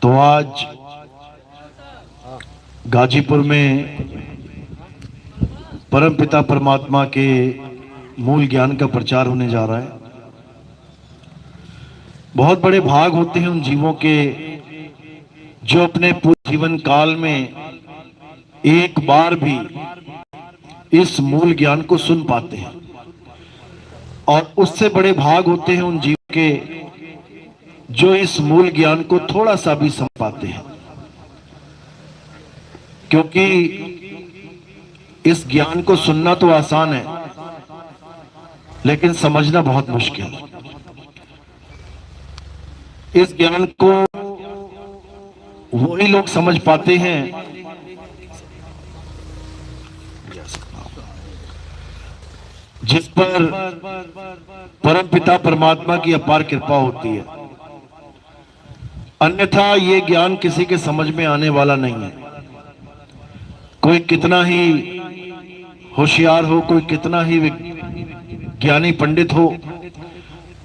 तो आज गाजीपुर में परम पिता परमात्मा के मूल ज्ञान का प्रचार होने जा रहा है। बहुत बड़े भाग होते हैं उन जीवों के जो अपने पूरे जीवन काल में एक बार भी इस मूल ज्ञान को सुन पाते हैं, और उससे बड़े भाग होते हैं उन जीवों के जो इस मूल ज्ञान को थोड़ा सा भी समझ पाते हैं, क्योंकि इस ज्ञान को सुनना तो आसान है लेकिन समझना बहुत मुश्किल है। इस ज्ञान को वही लोग समझ पाते हैं जिस पर परम पिता परमात्मा की अपार कृपा होती है, अन्यथा ये ज्ञान किसी के समझ में आने वाला नहीं है। कोई कितना ही होशियार हो, कोई कितना ही ज्ञानी पंडित हो,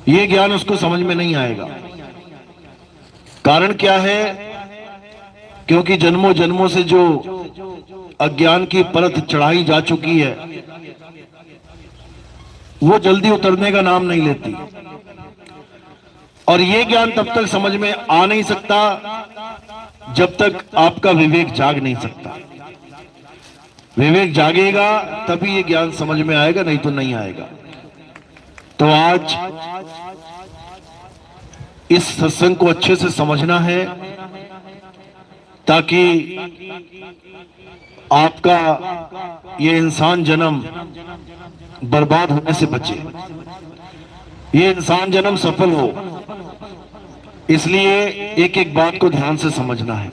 ये ज्ञान उसको समझ में नहीं आएगा। कारण क्या है? क्योंकि जन्मों जन्मों से जो अज्ञान की परत चढ़ाई जा चुकी है वो जल्दी उतरने का नाम नहीं लेती, और ये ज्ञान तब तक समझ में आ नहीं सकता जब तक आपका विवेक जाग नहीं सकता। विवेक जागेगा तभी ये ज्ञान समझ में आएगा, नहीं तो नहीं आएगा। तो आज इस सत्संग को अच्छे से समझना है ताकि आपका ये इंसान जन्म बर्बाद होने से बचे, ये इंसान जन्म सफल हो। इसलिए एक एक बात को ध्यान से समझना है।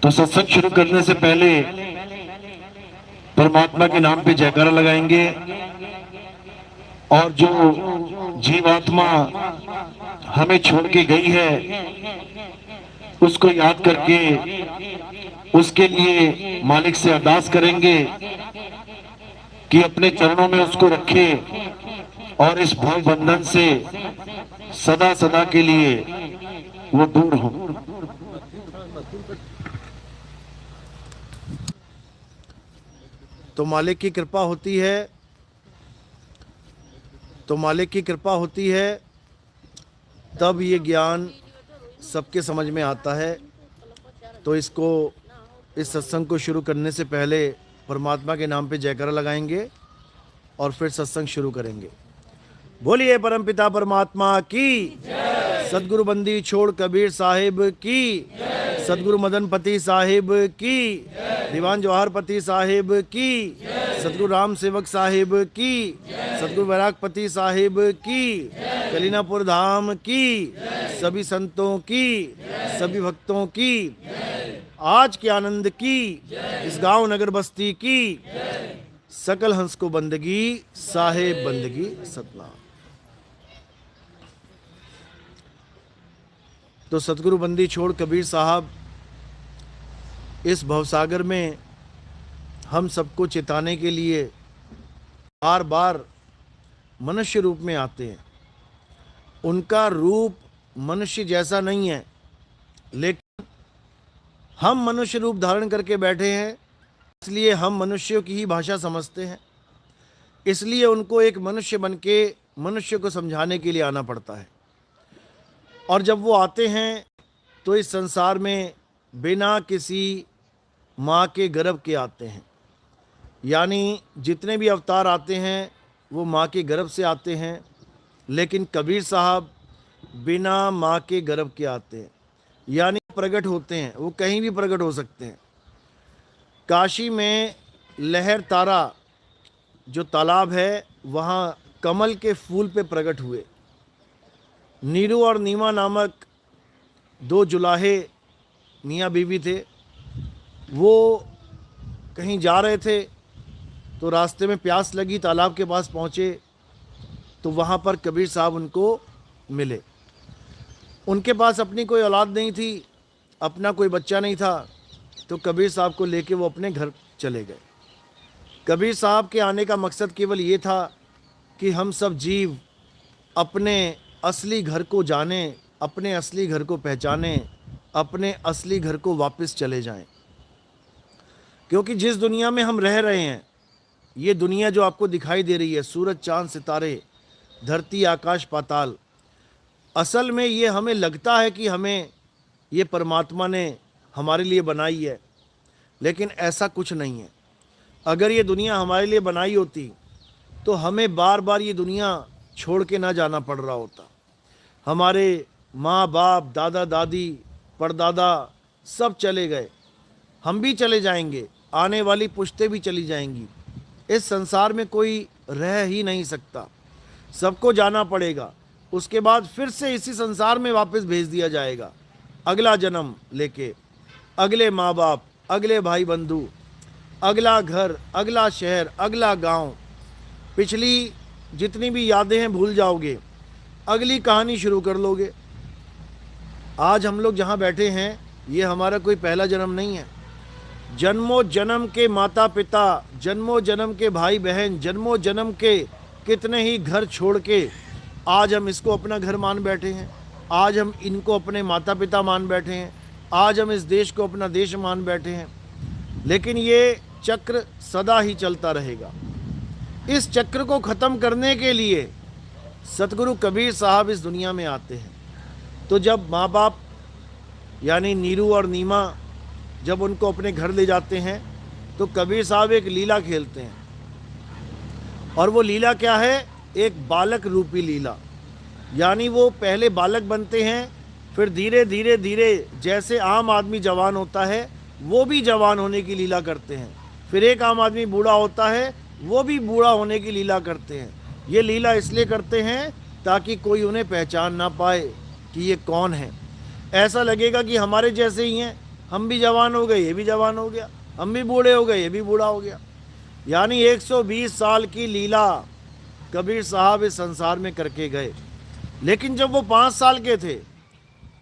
तो सत्संग शुरू करने से पहले परमात्मा के नाम पे जयकारा लगाएंगे, और जो जीवात्मा हमें छोड़ के गई है उसको याद करके उसके लिए मालिक से अरदास करेंगे कि अपने चरणों में उसको रखे और इस भव बंधन से सदा सदा के लिए वो दूर हो। तो मालिक की कृपा होती है, तब ये ज्ञान सबके समझ में आता है। तो इस सत्संग को शुरू करने से पहले परमात्मा के नाम पे जयकारा लगाएंगे और फिर सत्संग शुरू करेंगे। बोलिए परमपिता परमात्मा की, सदगुरु बंदी छोड़ कबीर साहिब की, सदगुरु मदनपति साहिब की, दीवान जवाहरपति साहिब की, सदगुरु राम सेवक साहिब की, सदगुरु वैरागपति साहिब की, कलीनापुर धाम की, सभी संतों की, सभी भक्तों की, आज के आनंद की, इस गांव नगर बस्ती की, सकल हंस को बंदगी, साहेब बंदगी सतनाम। तो सतगुरु बंदी छोड़ कबीर साहब इस भवसागर में हम सबको चिताने के लिए बार बार मनुष्य रूप में आते हैं। उनका रूप मनुष्य जैसा नहीं है, लेकिन हम मनुष्य रूप धारण करके बैठे हैं, इसलिए हम मनुष्यों की ही भाषा समझते हैं। इसलिए उनको एक मनुष्य बन के मनुष्य को समझाने के लिए आना पड़ता है। और जब वो आते हैं तो इस संसार में बिना किसी माँ के गर्भ के आते हैं, यानी जितने भी अवतार आते हैं वो माँ के गर्भ से आते हैं। लेकिन कबीर साहब बिना माँ के गर्भ के आते हैं, यानी प्रकट होते हैं, वो कहीं भी प्रकट हो सकते हैं। काशी में लहर तारा जो तालाब है वहाँ कमल के फूल पे प्रकट हुए। नीरू और नीमा नामक दो जुलाहे मियाँ बीवी थे। वो कहीं जा रहे थे तो रास्ते में प्यास लगी, तालाब के पास पहुँचे तो वहाँ पर कबीर साहब उनको मिले। उनके पास अपनी कोई औलाद नहीं थी, अपना कोई बच्चा नहीं था, तो कबीर साहब को लेके वो अपने घर चले गए। कबीर साहब के आने का मकसद केवल ये था कि हम सब जीव अपने असली घर को जानें, अपने असली घर को पहचानें, अपने असली घर को वापस चले जाएं। क्योंकि जिस दुनिया में हम रह रहे हैं, ये दुनिया जो आपको दिखाई दे रही है, सूरज चांद सितारे, धरती आकाश पाताल, असल में ये हमें लगता है कि हमें ये परमात्मा ने हमारे लिए बनाई है, लेकिन ऐसा कुछ नहीं है। अगर ये दुनिया हमारे लिए बनाई होती तो हमें बार बार ये दुनिया छोड़ के ना जाना पड़ रहा होता। हमारे माँ बाप, दादा दादी, परदादा सब चले गए, हम भी चले जाएंगे, आने वाली पुश्तें भी चली जाएंगी। इस संसार में कोई रह ही नहीं सकता, सबको जाना पड़ेगा। उसके बाद फिर से इसी संसार में वापस भेज दिया जाएगा, अगला जन्म लेके, अगले माँ बाप, अगले भाई बंधु, अगला घर, अगला शहर, अगला गांव। पिछली जितनी भी यादें हैं भूल जाओगे, अगली कहानी शुरू कर लोगे। आज हम लोग जहाँ बैठे हैं, ये हमारा कोई पहला जन्म नहीं है। जन्मों जन्म के माता पिता, जन्मों जन्म के भाई बहन, जन्मों जन्म के कितने ही घर छोड़ के आज हम इसको अपना घर मान बैठे हैं। आज हम इनको अपने माता पिता मान बैठे हैं। आज हम इस देश को अपना देश मान बैठे हैं। लेकिन ये चक्र सदा ही चलता रहेगा। इस चक्र को ख़त्म करने के लिए सतगुरु कबीर साहब इस दुनिया में आते हैं। तो जब माँ बाप यानी नीरू और नीमा जब उनको अपने घर ले जाते हैं तो कबीर साहब एक लीला खेलते हैं। और वो लीला क्या है? एक बालक रूपी लीला। यानी वो पहले बालक बनते हैं, फिर धीरे धीरे धीरे जैसे आम आदमी जवान होता है वो भी जवान होने की लीला करते हैं। फिर एक आम आदमी बूढ़ा होता है, वो भी बूढ़ा होने की लीला करते हैं। ये लीला इसलिए करते हैं ताकि कोई उन्हें पहचान ना पाए कि ये कौन है। ऐसा लगेगा कि हमारे जैसे ही हैं, हम भी जवान हो गए, ये भी जवान हो गया, हम भी बूढ़े हो गए, ये भी बूढ़ा हो गया। यानी 120 साल की लीला कबीर साहब इस संसार में करके गए। लेकिन जब वो 5 साल के थे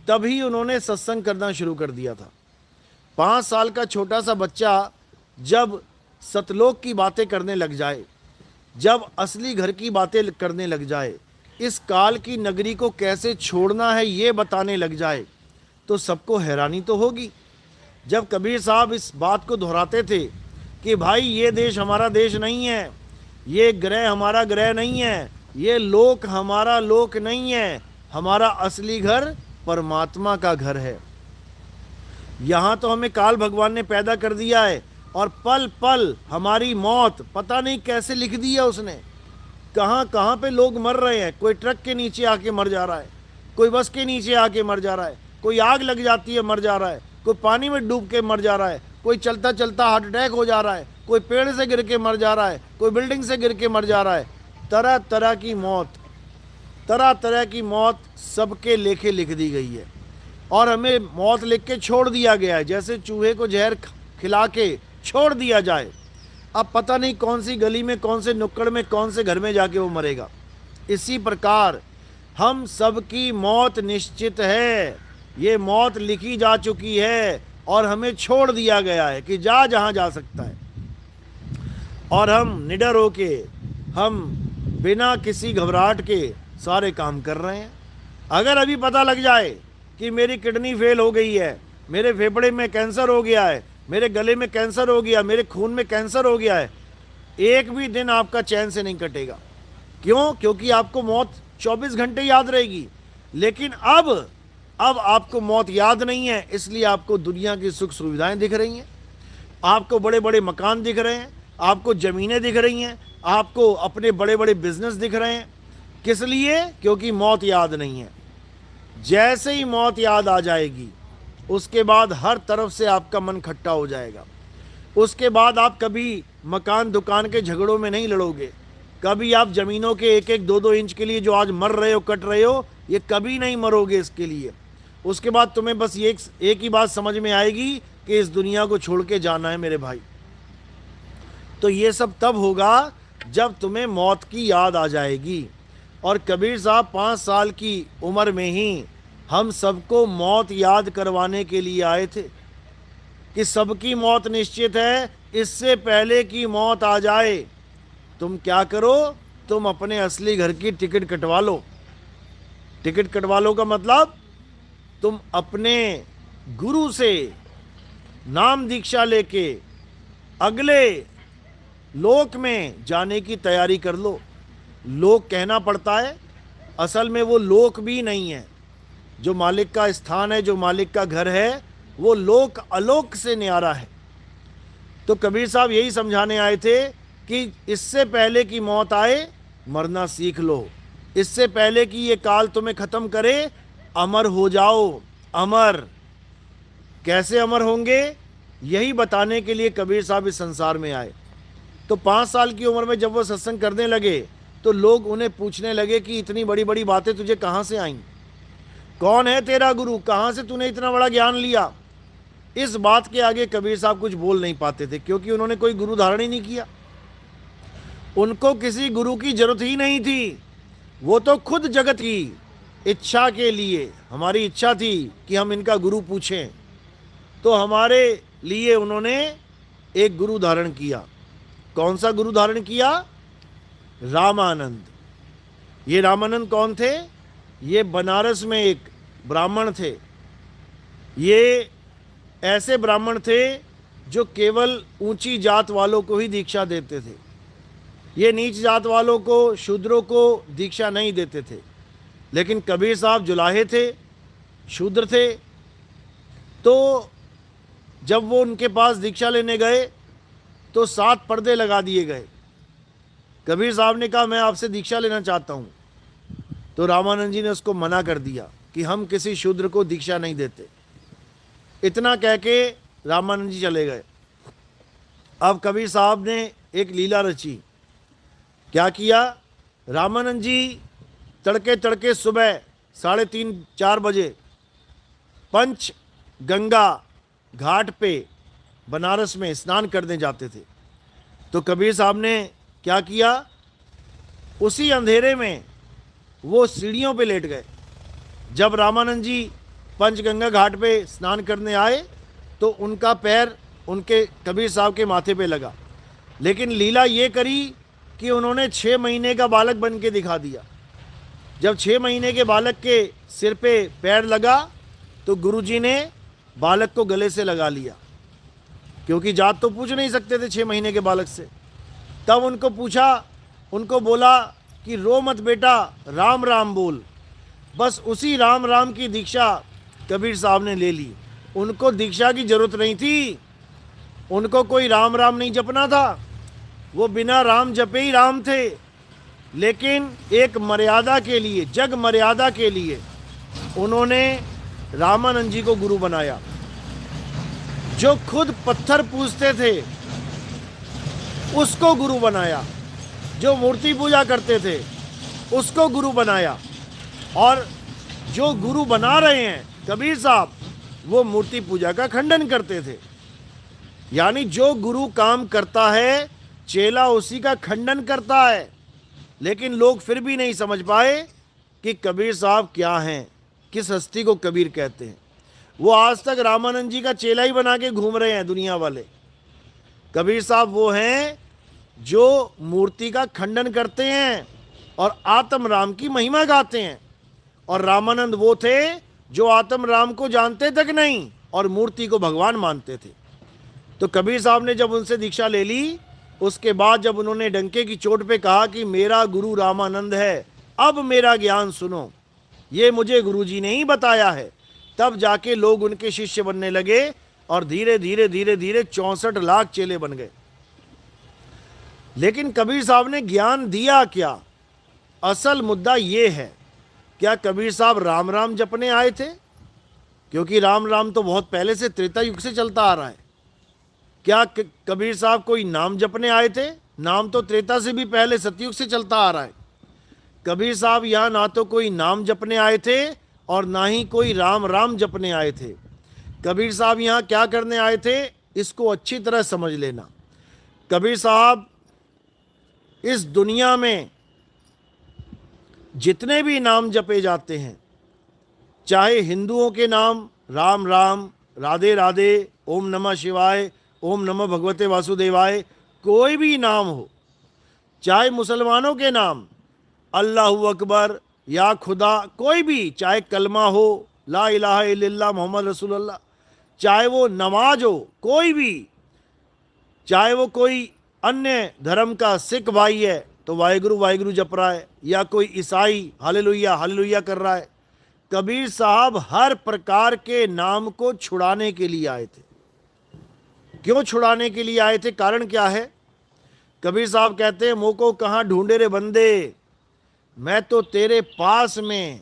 तभी उन्होंने सत्संग करना शुरू कर दिया था। 5 साल का छोटा सा बच्चा जब सतलोक की बातें करने लग जाए, जब असली घर की बातें करने लग जाए, इस काल की नगरी को कैसे छोड़ना है ये बताने लग जाए, तो सबको हैरानी तो होगी। जब कबीर साहब इस बात को दोहराते थे कि भाई ये देश हमारा देश नहीं है, ये ग्रह हमारा ग्रह नहीं है, ये लोक हमारा लोक नहीं है, हमारा असली घर परमात्मा का घर है। यहाँ तो हमें काल भगवान ने पैदा कर दिया है और पल पल हमारी मौत पता नहीं कैसे लिख दी है उसने। कहाँ कहाँ पे लोग मर रहे हैं। कोई ट्रक के नीचे आके मर जा रहा है, कोई बस के नीचे आके मर जा रहा है, कोई आग लग जाती है मर जा रहा है, कोई पानी में डूब के मर जा रहा है, कोई चलता चलता हार्ट अटैक हो जा रहा है, कोई पेड़ से गिर के मर जा रहा है, कोई बिल्डिंग से गिर के मर जा रहा है। तरह तरह की मौत, तरह तरह की मौत सबके लेखे लिख दी गई है और हमें मौत लिख के छोड़ दिया गया है। जैसे चूहे को जहर खिला के छोड़ दिया जाए। अब पता नहीं कौन सी गली में, कौन से नुक्कड़ में, कौन से घर में जाके वो मरेगा। इसी प्रकार हम सबकी मौत निश्चित है। ये मौत लिखी जा चुकी है और हमें छोड़ दिया गया है कि जा जहाँ जा सकता है। और हम निडर होके, हम बिना किसी घबराहट के सारे काम कर रहे हैं। अगर अभी पता लग जाए कि मेरी किडनी फेल हो गई है, मेरे फेफड़े में कैंसर हो गया है, मेरे गले में कैंसर हो गया, मेरे खून में कैंसर हो गया है, एक भी दिन आपका चैन से नहीं कटेगा। क्यों? क्योंकि आपको मौत 24 घंटे याद रहेगी। लेकिन अब आपको मौत याद नहीं है, इसलिए आपको दुनिया की सुख सुविधाएं दिख रही हैं, आपको बड़े बड़े मकान दिख रहे हैं, आपको ज़मीनें दिख रही हैं, आपको अपने बड़े बड़े बिजनेस दिख रहे हैं। किस लिए? क्योंकि मौत याद नहीं है। जैसे ही मौत याद आ जाएगी उसके बाद हर तरफ से आपका मन खट्टा हो जाएगा। उसके बाद आप कभी मकान दुकान के झगड़ों में नहीं लड़ोगे, कभी आप ज़मीनों के 1-1, 2-2 इंच के लिए जो आज मर रहे हो, कट रहे हो, ये कभी नहीं मरोगे इसके लिए। उसके बाद तुम्हें बस एक ही बात समझ में आएगी कि इस दुनिया को छोड़ के जाना है मेरे भाई। तो ये सब तब होगा जब तुम्हें मौत की याद आ जाएगी। और कबीर साहब 5 साल की उम्र में ही हम सबको मौत याद करवाने के लिए आए थे कि सबकी मौत निश्चित है, इससे पहले कि मौत आ जाए तुम क्या करो, तुम अपने असली घर की टिकट कटवा लो। टिकट कटवा लो का मतलब तुम अपने गुरु से नाम दीक्षा लेके अगले लोक में जाने की तैयारी कर लो। लोक कहना पड़ता है, असल में वो लोक भी नहीं है। जो मालिक का स्थान है, जो मालिक का घर है, वो लोक अलोक से न्यारा है। तो कबीर साहब यही समझाने आए थे कि इससे पहले कि मौत आए मरना सीख लो, इससे पहले कि ये काल तुम्हें ख़त्म करे अमर हो जाओ। अमर कैसे अमर होंगे, यही बताने के लिए कबीर साहब इस संसार में आए। तो 5 साल की उम्र में जब वो सत्संग करने लगे तो लोग उन्हें पूछने लगे कि इतनी बड़ी बड़ी बातें तुझे कहाँ से आईं, कौन है तेरा गुरु, कहाँ से तूने इतना बड़ा ज्ञान लिया। इस बात के आगे कबीर साहब कुछ बोल नहीं पाते थे, क्योंकि उन्होंने कोई गुरु धारण ही नहीं किया। उनको किसी गुरु की जरूरत ही नहीं थी। वो तो खुद जगत की इच्छा के लिए, हमारी इच्छा थी कि हम इनका गुरु पूछें, तो हमारे लिए उन्होंने एक गुरु धारण किया। कौन सा गुरु धारण किया? रामानंद। ये रामानंद कौन थे? ये बनारस में एक ब्राह्मण थे। ये ऐसे ब्राह्मण थे जो केवल ऊंची जात वालों को ही दीक्षा देते थे। ये नीच जात वालों को, शूद्रों को दीक्षा नहीं देते थे। लेकिन कबीर साहब जुलाहे थे, शूद्र थे। तो जब वो उनके पास दीक्षा लेने गए तो 7 पर्दे लगा दिए गए। कबीर साहब ने कहा मैं आपसे दीक्षा लेना चाहता हूँ। तो रामानंद जी ने उसको मना कर दिया कि हम किसी शूद्र को दीक्षा नहीं देते। इतना कह के रामानंद जी चले गए। अब कबीर साहब ने एक लीला रची। क्या किया? रामानंद जी तड़के तड़के सुबह 3:30-4 बजे पंच गंगा घाट पे बनारस में स्नान करने जाते थे। तो कबीर साहब ने क्या किया? उसी अंधेरे में वो सीढ़ियों पे लेट गए। जब रामानंद जी पंचगंगा घाट पे स्नान करने आए तो उनका पैर उनके कबीर साहब के माथे पे लगा। लेकिन लीला ये करी कि उन्होंने 6 महीने का बालक बन के दिखा दिया। जब 6 महीने के बालक के सिर पे पैर लगा तो गुरुजी ने बालक को गले से लगा लिया, क्योंकि जात तो पूछ नहीं सकते थे 6 महीने के बालक से। तब उनको पूछा, उनको बोला कि रो मत बेटा, राम राम बोल। बस उसी राम राम की दीक्षा कबीर साहब ने ले ली। उनको दीक्षा की जरूरत नहीं थी, उनको कोई राम राम नहीं जपना था, वो बिना राम जपे ही राम थे। लेकिन एक मर्यादा के लिए, जग मर्यादा के लिए उन्होंने रामानंद जी को गुरु बनाया। जो खुद पत्थर पूजते थे उसको गुरु बनाया, जो मूर्ति पूजा करते थे उसको गुरु बनाया, और जो गुरु बना रहे हैं कबीर साहब, वो मूर्ति पूजा का खंडन करते थे। यानी जो गुरु काम करता है चेला उसी का खंडन करता है। लेकिन लोग फिर भी नहीं समझ पाए कि कबीर साहब क्या हैं, किस हस्ती को कबीर कहते हैं। वो आज तक रामानंद जी का चेला ही बना के घूम रहे हैं दुनिया वाले। कबीर साहब वो हैं जो मूर्ति का खंडन करते हैं और आत्म राम की महिमा गाते हैं। और रामानंद वो थे जो आत्म राम को जानते तक नहीं और मूर्ति को भगवान मानते थे। तो कबीर साहब ने जब उनसे दीक्षा ले ली, उसके बाद जब उन्होंने डंके की चोट पे कहा कि मेरा गुरु रामानंद है, अब मेरा ज्ञान सुनो, ये मुझे गुरुजी ने ही बताया है, तब जाके लोग उनके शिष्य बनने लगे और धीरे धीरे धीरे धीरे 64 लाख चेले बन गए। लेकिन कबीर साहब ने ज्ञान दिया क्या? असल मुद्दा ये है, क्या कबीर साहब राम राम जपने आए थे? क्योंकि राम राम तो बहुत पहले से त्रेता युग से चलता आ रहा है। क्या कबीर साहब कोई नाम जपने आए थे? नाम तो त्रेता से भी पहले सतयुग से चलता आ रहा है। कबीर साहब यहाँ ना तो कोई नाम जपने आए थे और ना ही कोई राम राम जपने आए थे। कबीर साहब यहाँ क्या करने आए थे, इसको अच्छी तरह समझ लेना। कबीर साहब इस दुनिया में जितने भी नाम जपे जाते हैं, चाहे हिंदुओं के नाम राम राम, राधे राधे, ओम नमः शिवाय, ओम नमः भगवते वासुदेवाय, कोई भी नाम हो, चाहे मुसलमानों के नाम अल्लाहु अकबर या खुदा, कोई भी, चाहे कलमा हो ला इलाहा इल्लल्लाह मोहम्मद रसूलुल्लाह, चाहे वो नमाज हो, कोई भी, चाहे वो कोई अन्य धर्म का सिख भाई है तो वाहिगुरु वाहिगुरु जप रहा है, या कोई ईसाई हालेलुया हालेलुया कर रहा है। कबीर साहब हर प्रकार के नाम को छुड़ाने के लिए आए थे। क्यों छुड़ाने के लिए आए थे, कारण क्या है? कबीर साहब कहते हैं, मोको कहाँ ढूंढे रे बंदे, मैं तो तेरे पास में।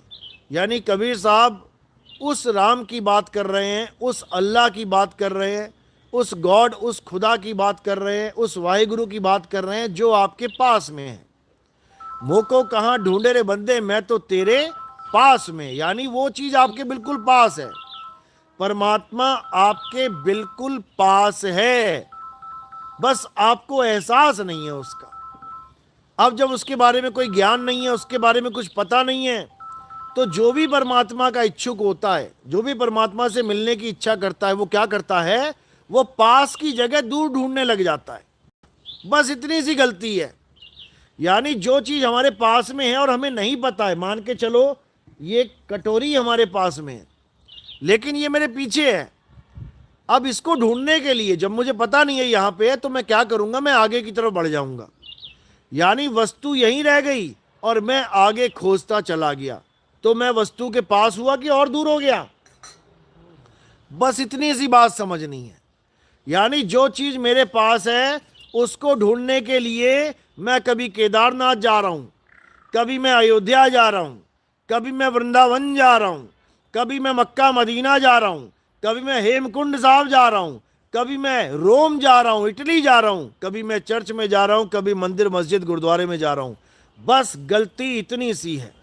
यानी कबीर साहब उस राम की बात कर रहे हैं, उस अल्लाह की बात कर रहे हैं, उस गॉड, उस खुदा की बात कर रहे हैं, उस वाहिगुरु की बात कर रहे हैं जो आपके पास में है। मोको कहाँ ढूंढे रे बंदे, मैं तो तेरे पास में, यानी वो चीज आपके बिल्कुल पास है। परमात्मा आपके बिल्कुल पास है, बस आपको एहसास नहीं है उसका। अब जब उसके बारे में कोई ज्ञान नहीं है, उसके बारे में कुछ पता नहीं है, तो जो भी परमात्मा का इच्छुक होता है, जो भी परमात्मा से मिलने की इच्छा करता है, वो क्या करता है? वो पास की जगह दूर ढूंढने लग जाता है। बस इतनी सी गलती है। यानी जो चीज़ हमारे पास में है और हमें नहीं पता है, मान के चलो ये कटोरी हमारे पास में है लेकिन ये मेरे पीछे है, अब इसको ढूंढने के लिए जब मुझे पता नहीं है यहाँ पे है, तो मैं क्या करूँगा? मैं आगे की तरफ बढ़ जाऊँगा। यानी वस्तु यहीं रह गई और मैं आगे खोजता चला गया, तो मैं वस्तु के पास हुआ कि और दूर हो गया? बस इतनी सी बात समझनी है। यानी जो चीज़ मेरे पास है उसको ढूंढने के लिए मैं कभी केदारनाथ जा रहा हूँ, कभी मैं अयोध्या जा रहा हूँ, कभी मैं वृंदावन जा रहा हूँ, कभी मैं मक्का मदीना जा रहा हूँ, कभी मैं हेमकुंड साहब जा रहा हूँ, कभी मैं रोम जा रहा हूँ, इटली जा रहा हूँ, कभी मैं चर्च में जा रहा हूँ, कभी मंदिर मस्जिद गुरुद्वारे में जा रहा हूँ। बस गलती इतनी सी है।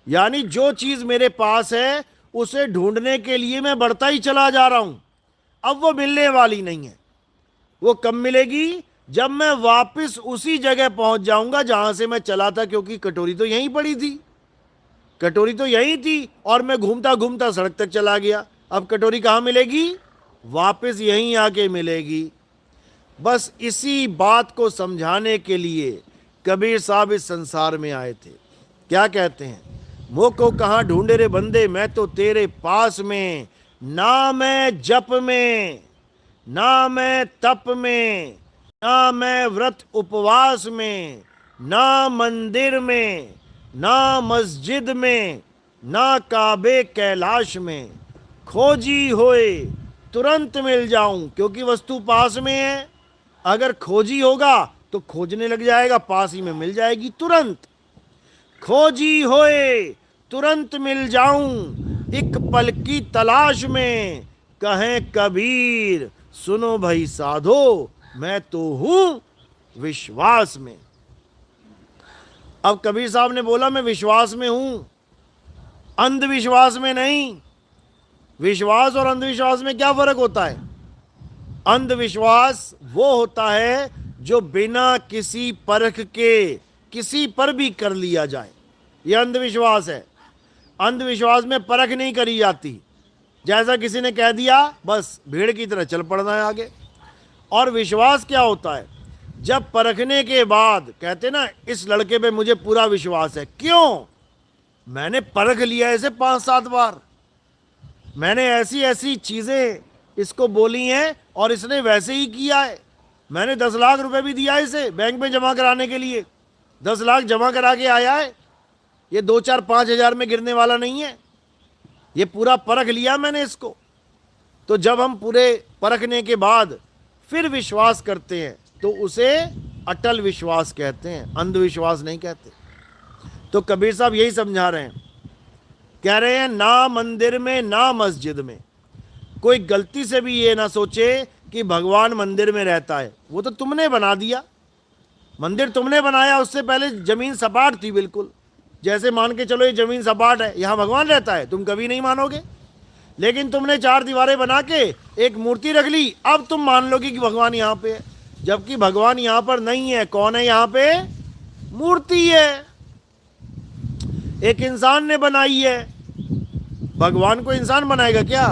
यानी जो चीज़ मेरे पास है उसे ढूंढने के लिए मैं बढ़ता ही चला जा रहा हूँ, अब वो मिलने वाली नहीं है। वो कब मिलेगी? जब मैं वापस उसी जगह पहुंच जाऊंगा जहां से मैं चला था, क्योंकि कटोरी तो यहीं पड़ी थी, कटोरी तो यहीं थी और मैं घूमता घूमता सड़क तक चला गया। अब कटोरी कहाँ मिलेगी? वापस यहीं आके मिलेगी। बस इसी बात को समझाने के लिए कबीर साहब इस संसार में आए थे। क्या कहते हैं? मोको कहाँ ढूंढे रे बंदे, मैं तो तेरे पास में, ना मैं जप में, ना मैं तप में, ना मैं व्रत उपवास में, ना मंदिर में, ना मस्जिद में, ना काबे कैलाश में, खोजी होए तुरंत मिल जाऊं, क्योंकि वस्तु पास में है। अगर खोजी होगा तो खोजने लग जाएगा, पास ही में मिल जाएगी तुरंत। खोजी होए तुरंत मिल जाऊं, एक पल की तलाश में, कहें कबीर सुनो भाई साधो, मैं तो हूं विश्वास में। अब कबीर साहब ने बोला मैं विश्वास में हूं, अंधविश्वास में नहीं। विश्वास और अंधविश्वास में क्या फर्क होता है? अंधविश्वास वो होता है जो बिना किसी परख के किसी पर भी कर लिया जाए, यह अंधविश्वास है। अंधविश्वास में परख नहीं करी जाती, जैसा किसी ने कह दिया बस भेड़ की तरह चल पड़ना है आगे। और विश्वास क्या होता है? जब परखने के बाद कहते ना इस लड़के पे मुझे पूरा विश्वास है। क्यों? मैंने परख लिया इसे 5-7 बार, मैंने ऐसी ऐसी चीज़ें इसको बोली हैं और इसने वैसे ही किया है। मैंने 10 लाख रुपए भी दिया इसे बैंक में जमा कराने के लिए, 10 लाख जमा करा के आया है। ये 2-4-5 हज़ार में गिरने वाला नहीं है, ये पूरा परख लिया मैंने इसको। तो जब हम पूरे परखने के बाद फिर विश्वास करते हैं तो उसे अटल विश्वास कहते हैं, अंधविश्वास नहीं कहते। तो कबीर साहब यही समझा रहे हैं, कह रहे हैं ना मंदिर में ना मस्जिद में कोई गलती से भी ये ना सोचे कि भगवान मंदिर में रहता है। वो तो तुमने बना दिया, मंदिर तुमने बनाया, उससे पहले जमीन सपाट थी बिल्कुल। जैसे मान के चलो ये जमीन सपाट है, यहाँ भगवान रहता है, तुम कभी नहीं मानोगे। लेकिन तुमने 4 दीवारें बना के एक मूर्ति रख ली, अब तुम मान लोगे कि भगवान यहाँ पे है, जबकि भगवान यहाँ पर नहीं है। कौन है यहाँ पे? मूर्ति है, एक इंसान ने बनाई है। भगवान को इंसान बनाएगा क्या?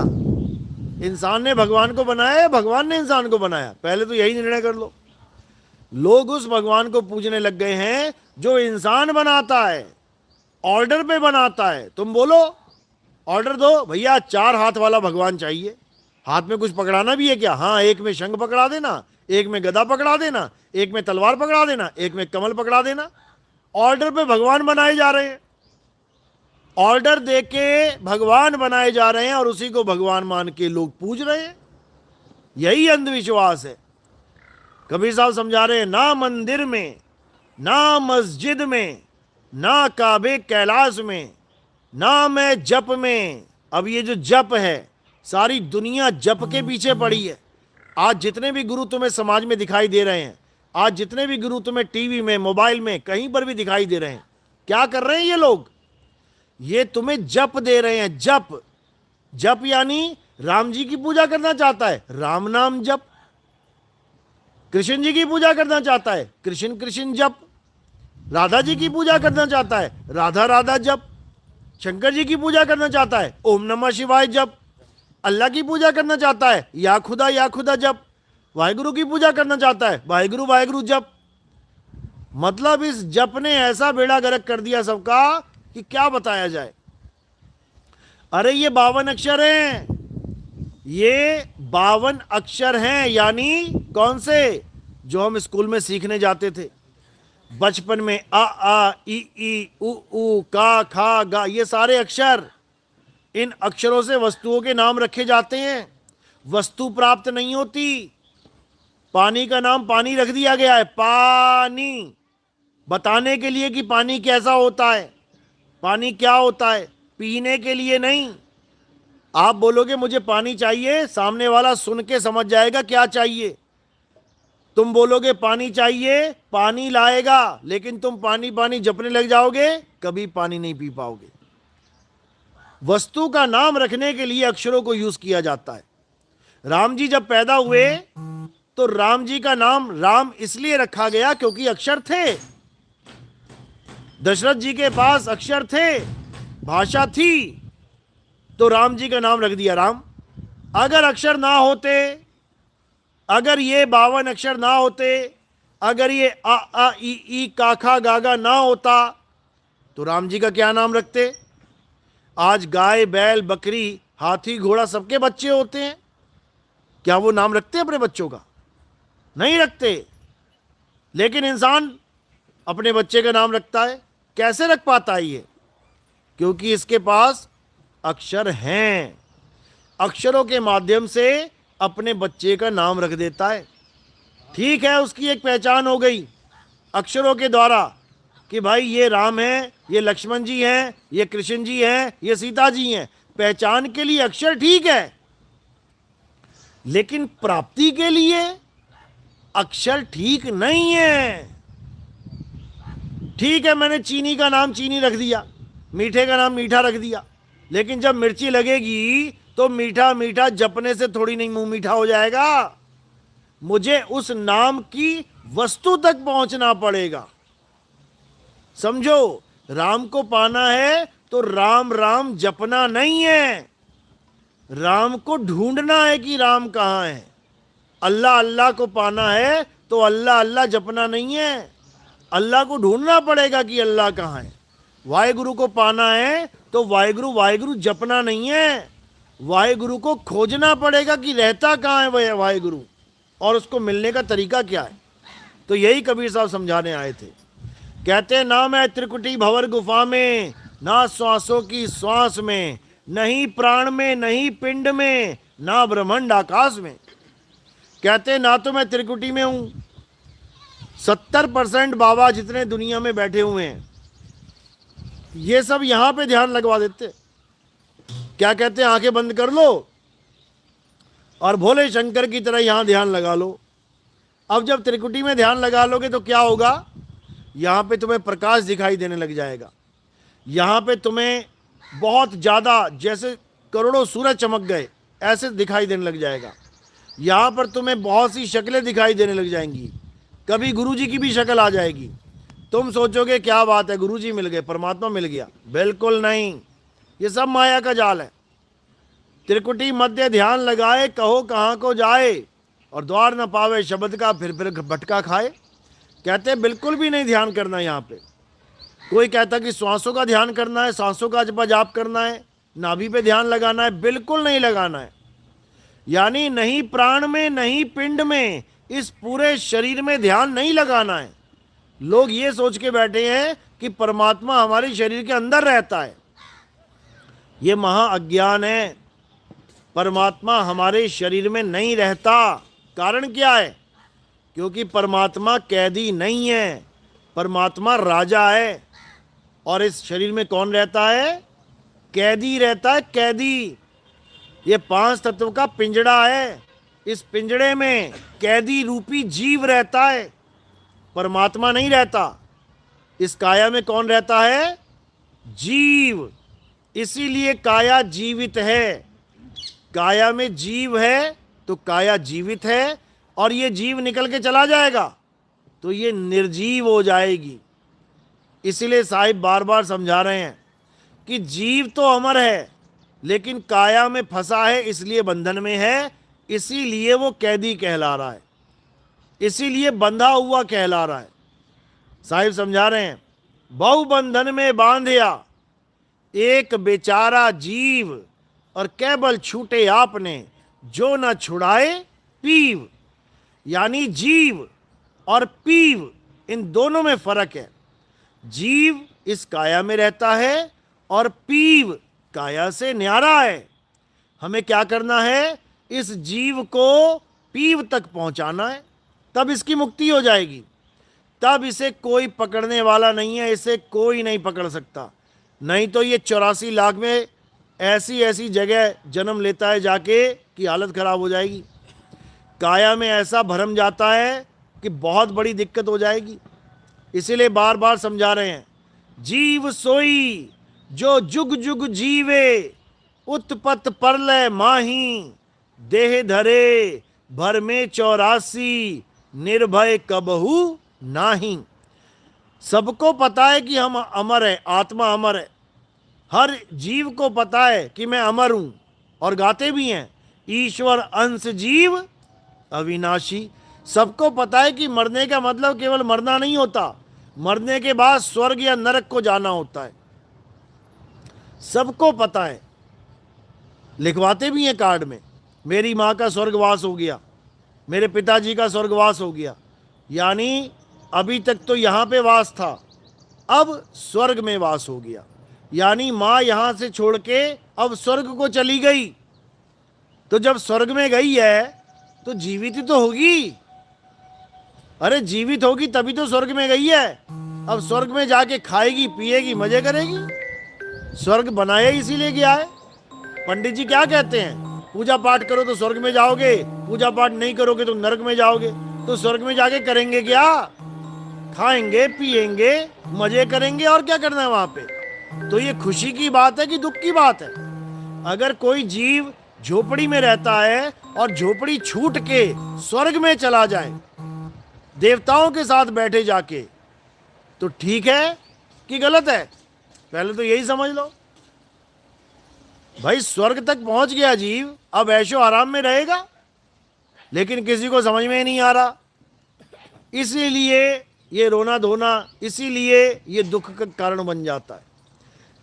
इंसान ने भगवान को बनाया है, भगवान ने इंसान को बनाया? पहले तो यही निर्णय कर लो। लोग उस भगवान को पूजने लग गए हैं जो इंसान बनाता है, ऑर्डर पे बनाता है। तुम बोलो ऑर्डर दो भैया 4 हाथ वाला भगवान चाहिए। हाथ में कुछ पकड़ाना भी है क्या? हाँ, एक में शंख पकड़ा देना, एक में गदा पकड़ा देना, एक में तलवार पकड़ा देना, एक में कमल पकड़ा देना। ऑर्डर पे भगवान बनाए जा रहे हैं, ऑर्डर देके भगवान बनाए जा रहे हैं और उसी को भगवान मान के लोग पूज रहे हैं। यही अंधविश्वास है। कबीर साहब समझा रहे हैं, ना मंदिर में, ना मस्जिद में, ना काबे कैलाश में, ना मैं जप में। अब ये जो जप है, सारी दुनिया जप के पीछे पड़ी है। आज जितने भी गुरु तुम्हें समाज में दिखाई दे रहे हैं, आज जितने भी गुरु तुम्हें टीवी में, मोबाइल में, कहीं पर भी दिखाई दे रहे हैं, क्या कर रहे हैं ये लोग? ये तुम्हें जप दे रहे हैं। जप, जप यानी राम जी की पूजा करना चाहता है, राम नाम जप। कृष्ण जी की पूजा करना चाहता है, कृष्ण कृष्ण जप। राधा जी की पूजा करना चाहता है, राधा राधा जप। शंकर जी की पूजा करना चाहता है, ओम नमः शिवाय जप। अल्लाह की पूजा करना चाहता है, या खुदा जप। वाहिगुरु की पूजा करना चाहता है, वाहिगुरु वाहिगुरु जप। मतलब इस जप ने ऐसा बेड़ा गर्क कर दिया सबका कि क्या बताया जाए। अरे ये 52 अक्षर हैं, ये 52 अक्षर हैं। यानी कौन से? जो हम स्कूल में सीखने जाते थे बचपन में, आ ई उ का खा गा, ये सारे अक्षर। इन अक्षरों से वस्तुओं के नाम रखे जाते हैं। वस्तु प्राप्त नहीं होती। पानी का नाम पानी रख दिया गया है, पानी, बताने के लिए कि पानी कैसा होता है, पानी क्या होता है, पीने के लिए नहीं। आप बोलोगे मुझे पानी चाहिए, सामने वाला सुन के समझ जाएगा क्या चाहिए। तुम बोलोगे पानी चाहिए, पानी लाएगा, लेकिन तुम पानी पानी जपने लग जाओगे, कभी पानी नहीं पी पाओगे। वस्तु का नाम रखने के लिए अक्षरों को यूज किया जाता है। राम जी जब पैदा हुए तो राम जी का नाम राम इसलिए रखा गया क्योंकि अक्षर थे। दशरथ जी के पास अक्षर थे, भाषा थी, तो राम जी का नाम रख दिया राम। अगर अक्षर ना होते, अगर ये 52 अक्षर ना होते, अगर ये आ ई का खा गागा ना होता, तो राम जी का क्या नाम रखते? आज गाय बैल बकरी हाथी घोड़ा सबके बच्चे होते हैं, क्या वो नाम रखते अपने बच्चों का? नहीं रखते। लेकिन इंसान अपने बच्चे का नाम रखता है। कैसे रख पाता है ये? क्योंकि इसके पास अक्षर हैं। अक्षरों के माध्यम से अपने बच्चे का नाम रख देता है। ठीक है, उसकी एक पहचान हो गई अक्षरों के द्वारा कि भाई ये राम है, ये लक्ष्मण जी हैं, ये कृष्ण जी हैं, ये सीता जी हैं। पहचान के लिए अक्षर ठीक है, लेकिन प्राप्ति के लिए अक्षर ठीक नहीं है। ठीक है, मैंने चीनी का नाम चीनी रख दिया, मीठे का नाम मीठा रख दिया, लेकिन जब मिर्ची लगेगी तो मीठा मीठा जपने से थोड़ी नहीं मुंह मीठा हो जाएगा। मुझे उस नाम की वस्तु तक पहुंचना पड़ेगा। समझो, राम को पाना है तो राम राम जपना नहीं है, राम को ढूंढना है कि राम कहाँ है। अल्लाह अल्लाह को पाना है तो अल्लाह अल्लाह जपना नहीं है, अल्लाह को ढूंढना पड़ेगा कि अल्लाह कहाँ है। वाहेगुरु को पाना है तो वाहेगुरु वाहेगुरु जपना नहीं है, वाहेगुरु को खोजना पड़ेगा कि रहता कहाँ है वह वाहेगुरु और उसको मिलने का तरीका क्या है। तो यही कबीर साहब समझाने आए थे। कहते ना मैं त्रिकुटी भंवर गुफा में, ना श्वासों की श्वास में, नहीं प्राण में, नहीं पिंड में, ना ब्रह्मांड आकाश में। कहते ना तो मैं त्रिकुटी में हूं, 70% बाबा जितने दुनिया में बैठे हुए हैं ये सब यहां पे ध्यान लगवा देते। क्या कहते हैं? आंखें बंद कर लो और भोले शंकर की तरह यहां ध्यान लगा लो। अब जब त्रिकुटी में ध्यान लगा लोगे तो क्या होगा? यहां पे तुम्हें प्रकाश दिखाई देने लग जाएगा। यहां पे तुम्हें बहुत ज़्यादा, जैसे करोड़ों सूरज चमक गए ऐसे दिखाई देने लग जाएगा। यहाँ पर तुम्हें बहुत सी शक्लें दिखाई देने लग जाएंगी। कभी गुरुजी की भी शक्ल आ जाएगी। तुम सोचोगे क्या बात है, गुरुजी मिल गए, परमात्मा मिल गया। बिल्कुल नहीं, ये सब माया का जाल है। त्रिकुटी मध्य ध्यान लगाए, कहो कहाँ को जाए, और द्वार न पावे शब्द का फिर भटका खाए। कहते बिल्कुल भी नहीं ध्यान करना। यहाँ पे कोई कहता कि श्वासों का ध्यान करना है, सांसों का जप जाप करना है, नाभि पे ध्यान लगाना है? बिल्कुल नहीं लगाना है। यानी नहीं प्राण में, नहीं पिंड में, इस पूरे शरीर में ध्यान नहीं लगाना है। लोग ये सोच के बैठे हैं कि परमात्मा हमारे शरीर के अंदर रहता है। ये महा अज्ञान है। परमात्मा हमारे शरीर में नहीं रहता। कारण क्या है? क्योंकि परमात्मा कैदी नहीं है, परमात्मा राजा है। और इस शरीर में कौन रहता है? कैदी रहता है, कैदी। ये 5 तत्व का पिंजड़ा है। इस पिंजड़े में कैदी रूपी जीव रहता है, परमात्मा नहीं रहता। इस काया में कौन रहता है? जीव। इसीलिए काया जीवित है। काया में जीव है तो काया जीवित है, और ये जीव निकल के चला जाएगा तो ये निर्जीव हो जाएगी। इसीलिए साहिब बार बार समझा रहे हैं कि जीव तो अमर है, लेकिन काया में फंसा है, इसलिए बंधन में है, इसीलिए वो कैदी कहला रहा है, इसीलिए बंधा हुआ कहला रहा है। साहिब समझा रहे हैं, बहु बंधन में बांधिया एक बेचारा जीव, और केवल छूटे आपने जो न छुड़ाए पीव। यानी जीव और पीव, इन दोनों में फर्क है। जीव इस काया में रहता है और पीव काया से न्यारा है। हमें क्या करना है? इस जीव को पीव तक पहुंचाना है, तब इसकी मुक्ति हो जाएगी। तब इसे कोई पकड़ने वाला नहीं है, इसे कोई नहीं पकड़ सकता। नहीं तो ये 84 लाख में ऐसी ऐसी जगह जन्म लेता है जाके कि हालत खराब हो जाएगी। काया में ऐसा भरम जाता है कि बहुत बड़ी दिक्कत हो जाएगी। इसीलिए बार बार समझा रहे हैं, जीव सोई जो जुग जुग जीवे, उत्पत परलय माही, देह धरे भर में 84, निर्भय कबहू नाही। सबको पता है कि हम अमर है, आत्मा अमर है। हर जीव को पता है कि मैं अमर हूं, और गाते भी हैं, ईश्वर अंश जीव अविनाशी। सबको पता है कि मरने का मतलब केवल मरना नहीं होता, मरने के बाद स्वर्ग या नरक को जाना होता है। सबको पता है, लिखवाते भी हैं कार्ड में, मेरी माँ का स्वर्गवास हो गया, मेरे पिताजी का स्वर्गवास हो गया। यानी अभी तक तो यहाँ पे वास था, अब स्वर्ग में वास हो गया। यानी माँ यहाँ से छोड़ के अब स्वर्ग को चली गई। तो जब स्वर्ग में गई है तो जीवित ही तो होगी। अरे जीवित होगी तभी तो स्वर्ग में गई है। अब स्वर्ग में जाके खाएगी, पिएगी, मजे करेगी। स्वर्ग बनाया इसीलिए गया है। पंडित जी क्या कहते हैं? पूजा पाठ करो तो स्वर्ग में जाओगे, पूजा पाठ नहीं करोगे तो नरक में जाओगे। तो स्वर्ग में जाके करेंगे क्या? खाएंगे, पिएंगे, मजे करेंगे, और क्या करना है वहां पे। तो ये खुशी की बात है कि दुख की बात है? अगर कोई जीव झोपड़ी में रहता है और झोपड़ी छूट के स्वर्ग में चला जाए, देवताओं के साथ बैठे जाके, तो ठीक है कि गलत है? पहले तो यही समझ लो भाई। स्वर्ग तक पहुंच गया जीव, अब ऐशो आराम में रहेगा, लेकिन किसी को समझ में ही नहीं आ रहा। इसीलिए ये रोना धोना, इसीलिए ये दुख का कारण बन जाता है।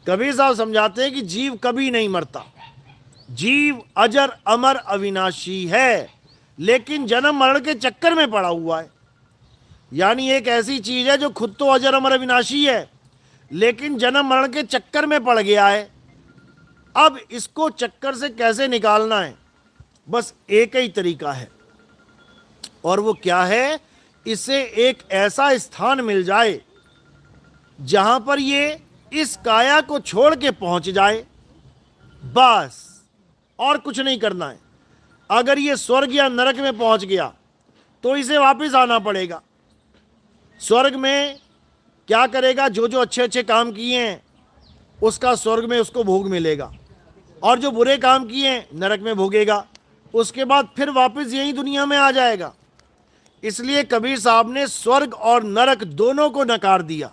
कबीर साहब समझाते हैं कि जीव कभी नहीं मरता, जीव अजर अमर अविनाशी है, लेकिन जन्म मरण के चक्कर में पड़ा हुआ है। यानी एक ऐसी चीज है जो खुद तो अजर अमर अविनाशी है, लेकिन जन्म मरण के चक्कर में पड़ गया है। अब इसको चक्कर से कैसे निकालना है? बस एक ही तरीका है, और वो क्या है? इसे एक ऐसा स्थान मिल जाए जहां पर ये इस काया को छोड़ के पहुंच जाए, बस, और कुछ नहीं करना है। अगर ये स्वर्ग या नरक में पहुंच गया तो इसे वापस आना पड़ेगा। स्वर्ग में क्या करेगा? जो जो अच्छे अच्छे काम किए हैं उसका स्वर्ग में उसको भोग मिलेगा, और जो बुरे काम किए हैं नरक में भोगेगा। उसके बाद फिर वापस यही दुनिया में आ जाएगा। इसलिए कबीर साहब ने स्वर्ग और नरक दोनों को नकार दिया।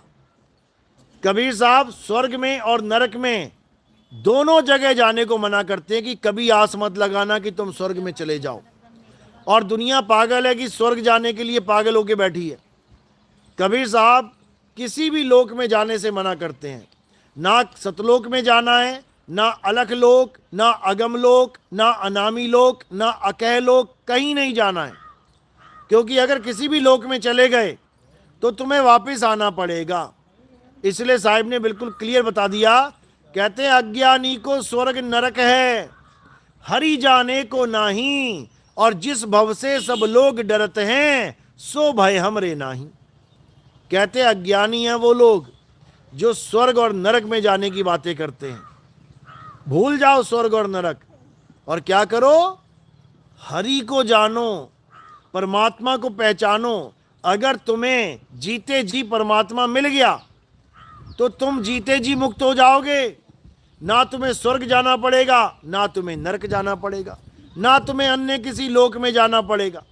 कबीर साहब स्वर्ग में और नरक में दोनों जगह जाने को मना करते हैं कि कभी आस मत लगाना कि तुम स्वर्ग में चले जाओ। और दुनिया पागल है कि स्वर्ग जाने के लिए पागल होके बैठी है। कबीर साहब किसी भी लोक में जाने से मना करते हैं। ना सतलोक में जाना है, ना अलख लोक, ना अगम लोक, ना अनामी लोक, ना अकह लोक, कहीं नहीं जाना है। क्योंकि अगर किसी भी लोक में चले गए तो तुम्हें वापस आना पड़ेगा। इसलिए साहिब ने बिल्कुल क्लियर बता दिया। कहते हैं अज्ञानी को स्वर्ग नरक है, हरि जाने को नाही, और जिस भव से सब लोग डरते हैं सो भय हमरे नाही। कहते हैं अज्ञानी हैं वो लोग जो स्वर्ग और नरक में जाने की बातें करते हैं। भूल जाओ स्वर्ग और नरक, और क्या करो, हरि को जानो, परमात्मा को पहचानो। अगर तुम्हें जीते जी परमात्मा मिल गया तो तुम जीते जी मुक्त हो जाओगे। ना तुम्हें स्वर्ग जाना पड़ेगा, ना तुम्हें नरक जाना पड़ेगा, ना तुम्हें अन्य किसी लोक में जाना पड़ेगा,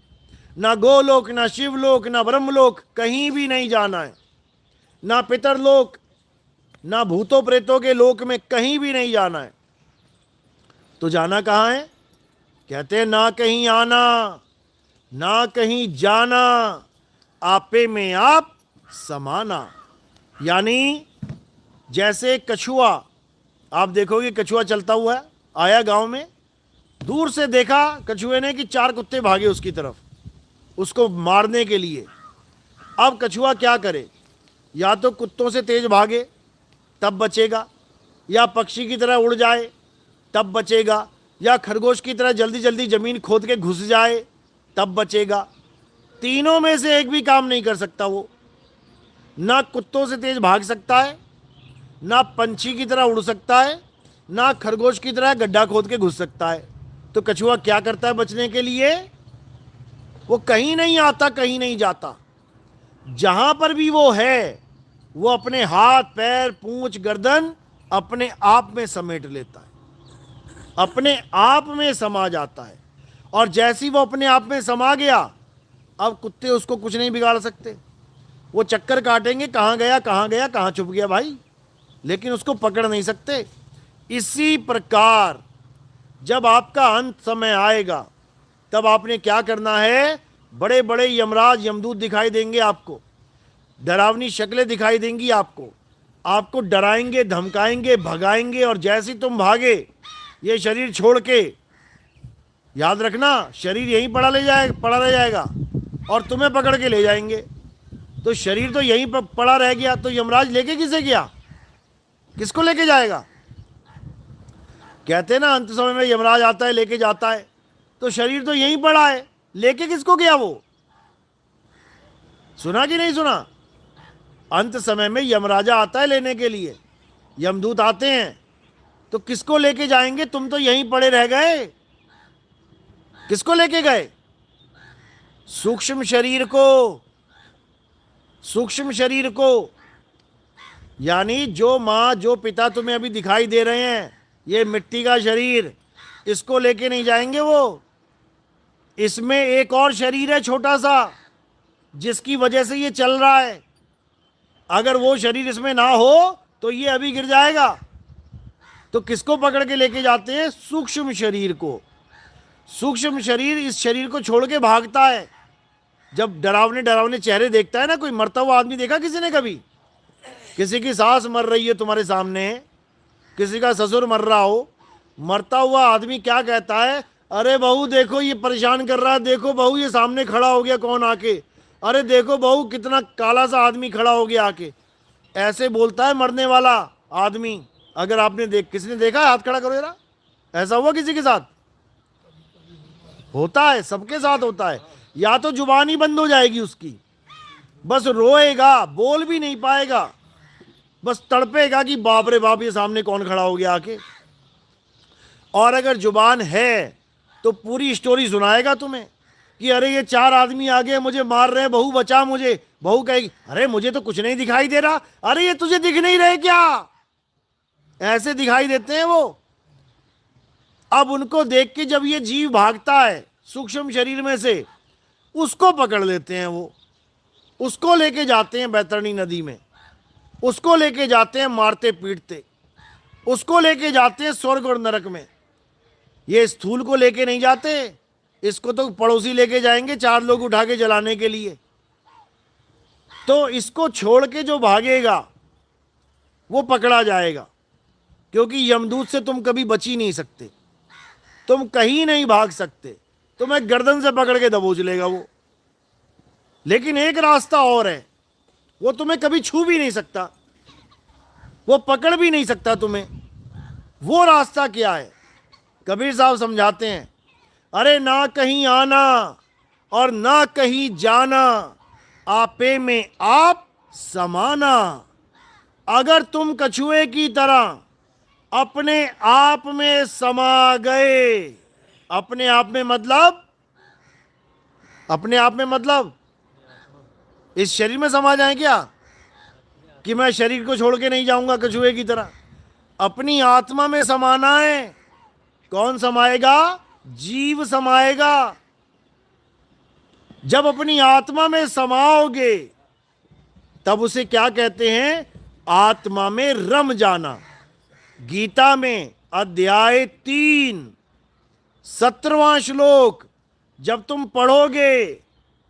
ना गोलोक, ना शिवलोक, ना ब्रह्मलोक, कहीं भी नहीं जाना है। ना पितरलोक, ना भूतों प्रेतों के लोक में कहीं भी नहीं जाना है। तो जाना कहाँ है? कहते हैं ना कहीं आना, ना कहीं जाना, आपे में आप समाना। यानी जैसे कछुआ, आप देखोगे कछुआ चलता हुआ है, आया गांव में, दूर से देखा कछुए ने कि 4 कुत्ते भागे उसकी तरफ, उसको मारने के लिए। अब कछुआ क्या करे, या तो कुत्तों से तेज भागे तब बचेगा, या पक्षी की तरह उड़ जाए तब बचेगा, या खरगोश की तरह जल्दी जल्दी जमीन खोद के घुस जाए तब बचेगा। तीनों में से एक भी काम नहीं कर सकता वो। ना कुत्तों से तेज भाग सकता है, ना पंछी की तरह उड़ सकता है, ना खरगोश की तरह गड्ढा खोद के घुस सकता है। तो कछुआ क्या करता है बचने के लिए? वो कहीं नहीं आता, कहीं नहीं जाता। जहां पर भी वो है वो अपने हाथ, पैर, पूंछ, गर्दन अपने आप में समेट लेता है, अपने आप में समा जाता है। और जैसी वो अपने आप में समा गया, अब कुत्ते उसको कुछ नहीं बिगाड़ सकते। वो चक्कर काटेंगे, कहाँ गया, कहाँ गया, कहाँ छुप गया भाई, लेकिन उसको पकड़ नहीं सकते। इसी प्रकार जब आपका अंत समय आएगा तब आपने क्या करना है? बड़े बड़े यमराज, यमदूत दिखाई देंगे आपको, डरावनी शक्लें दिखाई देंगी आपको, आपको डराएंगे, धमकाएंगे, भगाएंगे, और जैसे तुम भागे ये शरीर छोड़ के, याद रखना शरीर यहीं पड़ा रह जाएगा और तुम्हें पकड़ के ले जाएंगे। तो शरीर तो यहीं पर पड़ा रह गया, तो यमराज लेके किसे गया? किसको लेके जाएगा? कहते हैं ना अंत समय में यमराज आता है, लेके जाता है। तो शरीर तो यहीं पड़ा है, लेके किसको गया वो? सुना कि नहीं सुना? अंत समय में यमराजा आता है लेने के लिए, यमदूत आते हैं, तो किसको लेके जाएंगे? तुम तो यहीं पड़े रह गए। किसको लेके गए? सूक्ष्म शरीर को, सूक्ष्म शरीर को। यानी जो माँ, जो पिता तुम्हें अभी दिखाई दे रहे हैं, ये मिट्टी का शरीर, इसको लेके नहीं जाएंगे वो। इसमें एक और शरीर है छोटा सा, जिसकी वजह से ये चल रहा है। अगर वो शरीर इसमें ना हो तो ये अभी गिर जाएगा। तो किसको पकड़ के लेके जाते हैं? सूक्ष्म शरीर को। सूक्ष्म शरीर इस शरीर को छोड़ के भागता है। जब डरावने डरावने चेहरे देखता है ना कोई, मरता हुआ आदमी देखा किसी ने कभी? किसी की सास मर रही है तुम्हारे सामने, किसी का ससुर मर रहा हो, मरता हुआ आदमी क्या कहता है? अरे बहू देखो ये परेशान कर रहा है, देखो बहू ये सामने खड़ा हो गया कौन आके, अरे देखो बहू कितना काला सा आदमी खड़ा हो गया आके। ऐसे बोलता है मरने वाला आदमी। अगर आपने किसी ने देखा है? हाथ खड़ा करो जरा। ऐसा हुआ किसी के साथ? होता है, सबके साथ होता है। या तो जुबान ही बंद हो जाएगी उसकी, बस रोएगा, बोल भी नहीं पाएगा, बस तड़पेगा कि बाप रे बाप ये सामने कौन खड़ा हो गया आके। और अगर जुबान है तो पूरी स्टोरी सुनाएगा तुम्हें कि अरे ये 4 आदमी आ गए, मुझे मार रहे हैं, बहू बचा मुझे। बहू कहेगी अरे मुझे तो कुछ नहीं दिखाई दे रहा। अरे ये तुझे दिख नहीं रहे क्या? ऐसे दिखाई देते हैं वो। अब उनको देख के जब ये जीव भागता है सूक्ष्म शरीर में से, उसको पकड़ लेते हैं वो, उसको लेके जाते हैं बैतरणी नदी में, उसको लेके जाते हैं मारते पीटते, उसको लेके जाते हैं स्वर्ग और नरक में। ये स्थूल को लेके नहीं जाते, इसको तो पड़ोसी लेके जाएंगे 4 लोग उठा के जलाने के लिए। तो इसको छोड़ के जो भागेगा वो पकड़ा जाएगा। क्योंकि यमदूत से तुम कभी बच ही नहीं सकते, तुम कहीं नहीं भाग सकते, तुम्हें गर्दन से पकड़ के दबोच लेगा वो। लेकिन एक रास्ता और है, वो तुम्हें कभी छू भी नहीं सकता, वो पकड़ भी नहीं सकता तुम्हें। वो रास्ता क्या है? कबीर साहब समझाते हैं, अरे ना कहीं आना और ना कहीं जाना, आपे में आप समाना। अगर तुम कछुए की तरह अपने आप में समा गए, अपने आप में मतलब, अपने आप में मतलब इस शरीर में समा जाए क्या, कि मैं शरीर को छोड़ के नहीं जाऊंगा कछुए की तरह? अपनी आत्मा में समाना है। कौन समाएगा? जीव समाएगा। जब अपनी आत्मा में समाओगे तब उसे क्या कहते हैं? आत्मा में रम जाना। गीता में अध्याय 3 17वां श्लोक जब तुम पढ़ोगे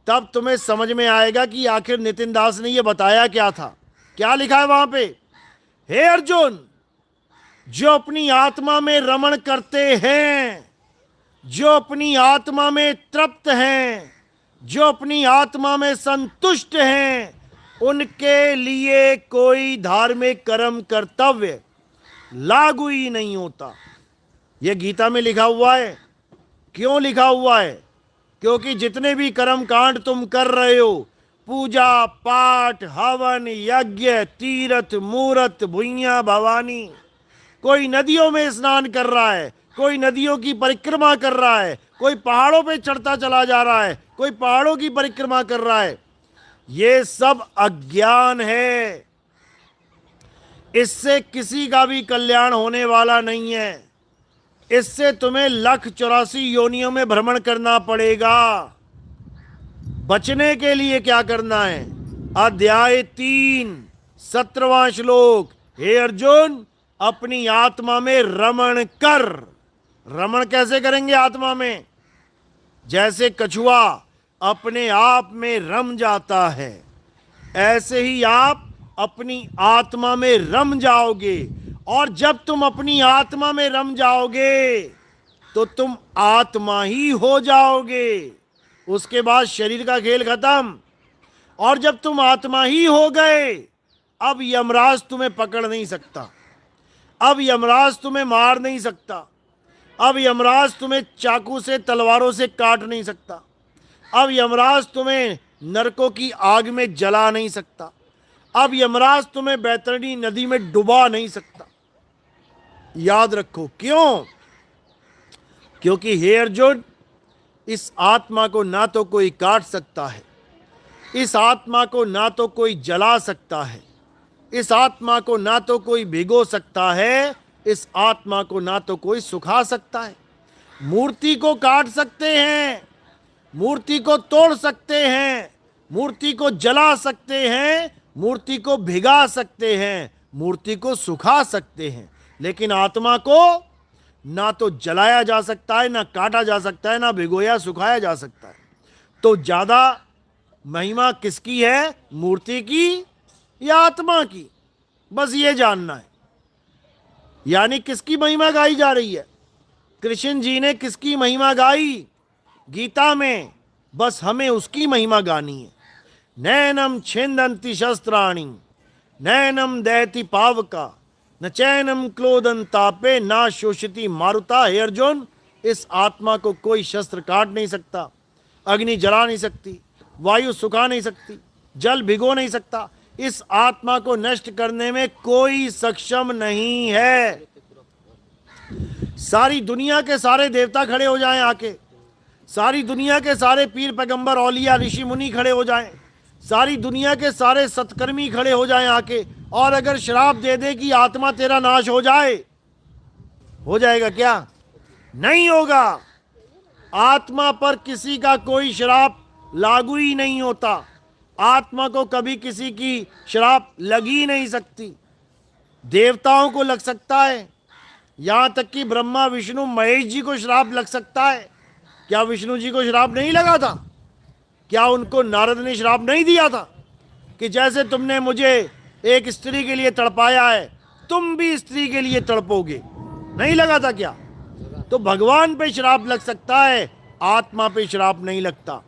तब तुम्हें समझ में आएगा कि आखिर नितिन दास ने यह बताया क्या था। क्या लिखा है वहां पे? हे अर्जुन, जो अपनी आत्मा में रमण करते हैं, जो अपनी आत्मा में तृप्त हैं, जो अपनी आत्मा में संतुष्ट हैं, उनके लिए कोई धार्मिक कर्म कर्तव्य लागू ही नहीं होता। यह गीता में लिखा हुआ है। क्यों लिखा हुआ है? क्योंकि जितने भी कर्म कांड तुम कर रहे हो, पूजा पाठ हवन यज्ञ तीर्थ मूर्त भुइयां भवानी, कोई नदियों में स्नान कर रहा है, कोई नदियों की परिक्रमा कर रहा है, कोई पहाड़ों पे चढ़ता चला जा रहा है, कोई पहाड़ों की परिक्रमा कर रहा है, ये सब अज्ञान है। इससे किसी का भी कल्याण होने वाला नहीं है। इससे तुम्हें 1,84 योनियों में भ्रमण करना पड़ेगा। बचने के लिए क्या करना है? अध्याय 3 17वां श्लोक, हे अर्जुन, अपनी आत्मा में रमण कर। रमण कैसे करेंगे आत्मा में? जैसे कछुआ अपने आप में रम जाता है, ऐसे ही आप अपनी आत्मा में रम जाओगे। और जब तुम अपनी आत्मा में रम जाओगे तो तुम आत्मा ही हो जाओगे। उसके बाद शरीर का खेल खत्म। और जब तुम आत्मा ही हो गए, अब यमराज तुम्हें पकड़ नहीं सकता, अब यमराज तुम्हें मार नहीं सकता, अब यमराज तुम्हें चाकू से तलवारों से काट नहीं सकता, अब यमराज तुम्हें नरकों की आग में जला नहीं सकता, अब यमराज तुम्हें बैतरणी नदी में डुबा नहीं सकता। याद रखो। क्यों? क्योंकि हे अर्जुन, इस आत्मा को ना तो कोई काट सकता है, इस आत्मा को ना तो कोई जला सकता है, इस आत्मा को ना तो कोई भिगो सकता है, इस आत्मा को ना तो कोई सुखा सकता है। मूर्ति को काट सकते हैं, मूर्ति को तोड़ सकते हैं, मूर्ति को जला सकते हैं, मूर्ति को भिगा सकते हैं, मूर्ति को सुखा सकते हैं, लेकिन आत्मा को ना तो जलाया जा सकता है, ना काटा जा सकता है, ना भिगोया सुखाया जा सकता है। तो ज्यादा महिमा किसकी है? मूर्ति की या आत्मा की? बस ये जानना है। यानी किसकी महिमा गाई जा रही है? कृष्ण जी ने किसकी महिमा गाई गीता में? बस हमें उसकी महिमा गानी है। नैनम छिंदंति शस्त्राणि नैनम दयति पावका न चैनम क्लोदन तापे ना शोषिति मारुता। हे अर्जुन, इस आत्मा को कोई शस्त्र काट नहीं सकता, अग्नि जला नहीं सकती, वायु सुखा नहीं सकती, जल भिगो नहीं सकता। इस आत्मा को नष्ट करने में कोई सक्षम नहीं है। सारी दुनिया के सारे देवता खड़े हो जाएं आके, सारी दुनिया के सारे पीर पैगंबर औलिया ऋषि मुनि खड़े हो जाएं, सारी दुनिया के सारे सत्कर्मी खड़े हो जाएं आके, और अगर श्राप दे दे कि आत्मा तेरा नाश हो जाए, हो जाएगा क्या? नहीं होगा। आत्मा पर किसी का कोई श्राप लागू ही नहीं होता। आत्मा को कभी किसी की श्राप लग ही नहीं सकती। देवताओं को लग सकता है, यहां तक कि ब्रह्मा विष्णु महेश जी को श्राप लग सकता है। क्या विष्णु जी को श्राप नहीं लगा था? क्या उनको नारद ने श्राप नहीं दिया था कि जैसे तुमने मुझे एक स्त्री के लिए तड़पाया है, तुम भी स्त्री के लिए तड़पोगे। नहीं लगा था क्या? तो भगवान पे श्राप लग सकता है, आत्मा पे श्राप नहीं लगता।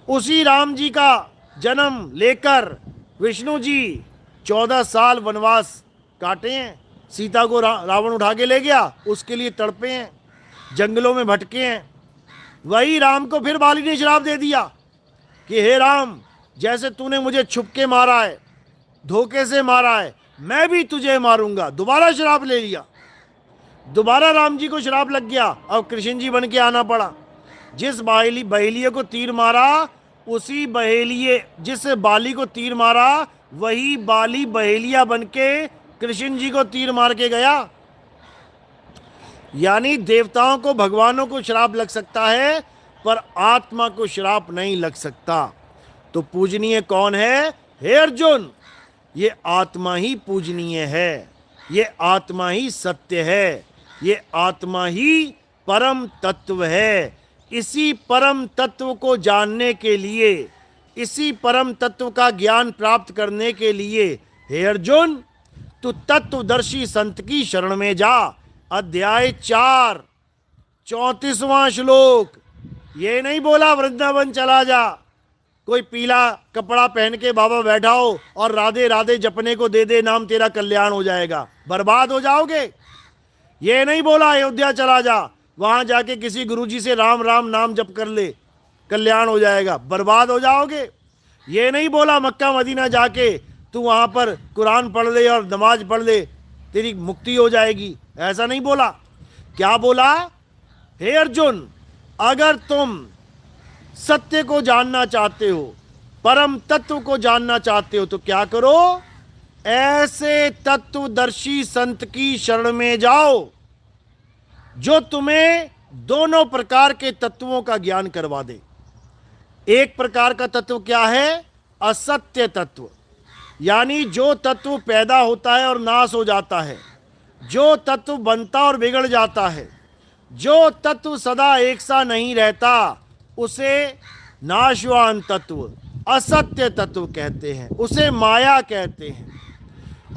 उसी राम जी का जन्म लेकर विष्णु जी 14 साल वनवास काटे हैं। सीता को रावण उठा के ले गया, उसके लिए तड़पे हैं, जंगलों में भटके हैं। वही राम को फिर बाली ने श्राप दे दिया कि हे राम, जैसे तूने मुझे छुपके मारा है, धोखे से मारा है, मैं भी तुझे मारूंगा। दोबारा श्राप ले लिया, दोबारा राम जी को श्राप लग गया। अब कृष्ण जी बन के आना पड़ा। जिस बहेलिये को तीर मारा, उसी बहेलिये जिस बाली को तीर मारा, वही बाली बहेलिया बन के कृष्ण जी को तीर मार के गया। यानी देवताओं को, भगवानों को श्राप लग सकता है, पर आत्मा को श्राप नहीं लग सकता। तो पूजनीय कौन है? हे अर्जुन, ये आत्मा ही पूजनीय है, ये आत्मा ही सत्य है, ये आत्मा ही परम तत्व है। इसी परम तत्व को जानने के लिए, इसी परम तत्व का ज्ञान प्राप्त करने के लिए, हे अर्जुन, तू तत्वदर्शी संत की शरण में जा। अध्याय 4 34वां श्लोक। ये नहीं बोला वृंदावन चला जा, कोई पीला कपड़ा पहन के बाबा बैठा हो और राधे राधे जपने को दे दे नाम, तेरा कल्याण हो जाएगा, बर्बाद हो जाओगे। ये नहीं बोला अयोध्या चला जा, वहां जाके किसी गुरुजी से राम राम नाम जप कर ले, कल्याण हो जाएगा, बर्बाद हो जाओगे। ये नहीं बोला मक्का मदीना जाके तू वहां पर कुरान पढ़ ले और नमाज पढ़ ले, तेरी मुक्ति हो जाएगी, ऐसा नहीं बोला। क्या बोला? हे अर्जुन, अगर तुम सत्य को जानना चाहते हो, परम तत्व को जानना चाहते हो, तो क्या करो? ऐसे तत्वदर्शी संत की शरण में जाओ जो तुम्हें दोनों प्रकार के तत्वों का ज्ञान करवा दे। एक प्रकार का तत्व क्या है? असत्य तत्व, यानी जो तत्व पैदा होता है और नाश हो जाता है, जो तत्व बनता और बिगड़ जाता है, जो तत्व सदा एक सा नहीं रहता, उसे नाशवान तत्व, असत्य तत्व कहते हैं, उसे माया कहते हैं।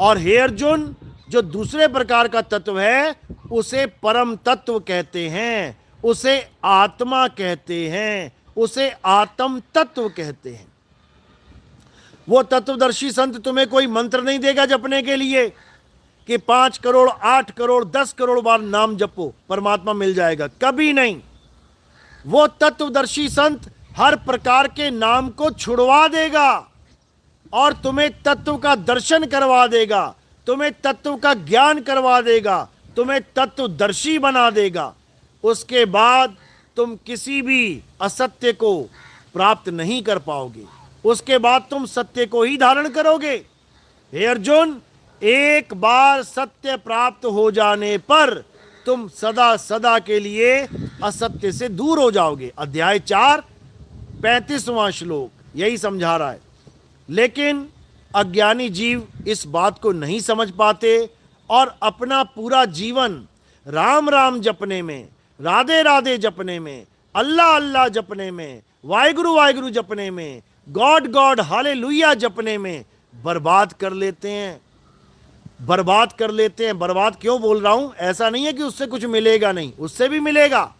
और हे अर्जुन, जो दूसरे प्रकार का तत्व है, उसे परम तत्व कहते हैं, उसे आत्मा कहते हैं, उसे आत्म तत्व कहते हैं। वो तत्वदर्शी संत तुम्हें कोई मंत्र नहीं देगा जपने के लिए कि 5 करोड़ 8 करोड़ 10 करोड़ बार नाम जपो परमात्मा मिल जाएगा, कभी नहीं। वो तत्वदर्शी संत हर प्रकार के नाम को छुड़वा देगा और तुम्हें तत्व का दर्शन करवा देगा, तुम्हें तत्व का ज्ञान करवा देगा, तुम्हें तत्वदर्शी बना देगा। उसके बाद तुम किसी भी असत्य को प्राप्त नहीं कर पाओगे, उसके बाद तुम सत्य को ही धारण करोगे। हे अर्जुन, एक बार सत्य प्राप्त हो जाने पर तुम सदा सदा के लिए असत्य से दूर हो जाओगे। अध्याय 4 35वां श्लोक यही समझा रहा है। लेकिन अज्ञानी जीव इस बात को नहीं समझ पाते और अपना पूरा जीवन राम राम जपने में, राधे राधे जपने में, अल्लाह अल्लाह जपने में, वाहिगुरु वाहिगुरु जपने में, गॉड गॉड हालेलुया जपने में बर्बाद कर लेते हैं, बर्बाद कर लेते हैं। बर्बाद क्यों बोल रहा हूं? ऐसा नहीं है कि उससे कुछ मिलेगा नहीं, उससे भी मिलेगा,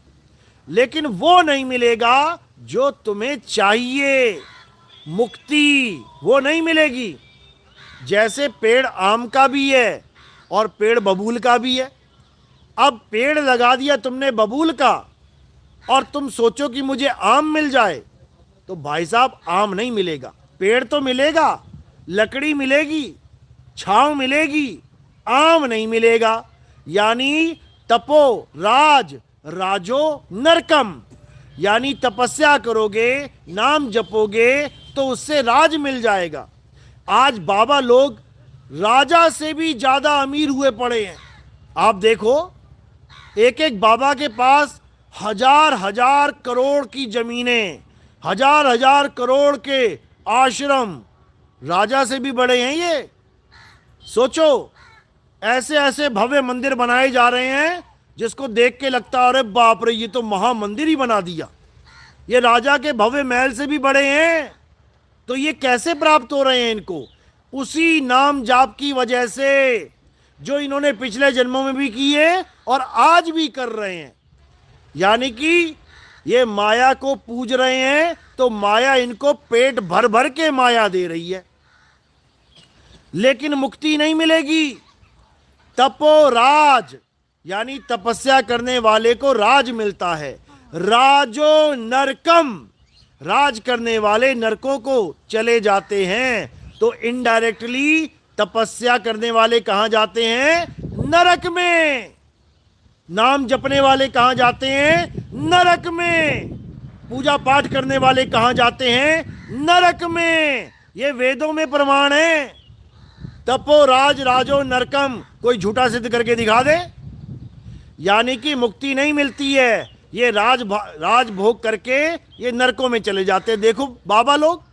लेकिन वो नहीं मिलेगा जो तुम्हें चाहिए। मुक्ति वो नहीं मिलेगी। जैसे पेड़ आम का भी है और पेड़ बबूल का भी है। अब पेड़ लगा दिया तुमने बबूल का और तुम सोचो कि मुझे आम मिल जाए, तो भाई साहब आम नहीं मिलेगा। पेड़ तो मिलेगा, लकड़ी मिलेगी, छांव मिलेगी, आम नहीं मिलेगा। यानी तपो राज राजो नरकम, यानी तपस्या करोगे, नाम जपोगे तो उससे राज मिल जाएगा। आज बाबा लोग राजा से भी ज्यादा अमीर हुए पड़े हैं। आप देखो, एक एक बाबा के पास हजार हजार करोड़ की जमीनें, हजार हजार करोड़ के आश्रम, राजा से भी बड़े हैं ये। सोचो, ऐसे ऐसे भव्य मंदिर बनाए जा रहे हैं जिसको देख के लगता है अरे बाप रे, ये तो महामंदिर ही बना दिया, ये राजा के भव्य महल से भी बड़े हैं। तो ये कैसे प्राप्त हो रहे हैं इनको? उसी नाम जाप की वजह से, जो इन्होंने पिछले जन्मों में भी किए और आज भी कर रहे हैं। यानी कि ये माया को पूज रहे हैं तो माया इनको पेट भर भर के माया दे रही है, लेकिन मुक्ति नहीं मिलेगी। तपोराज यानी तपस्या करने वाले को राज मिलता है। राजो नरकम, राज करने वाले नरकों को चले जाते हैं। तो इनडायरेक्टली तपस्या करने वाले कहां जाते हैं? नरक में। नाम जपने वाले कहां जाते हैं? नरक में। पूजा पाठ करने वाले कहां जाते हैं? नरक में। ये वेदों में प्रमाण है। तपो राज राजो नरकम, कोई झूठा सिद्ध करके दिखा दे। यानी कि मुक्ति नहीं मिलती है, ये राज भोग करके ये नरकों में चले जाते हैं। देखो बाबा लोग,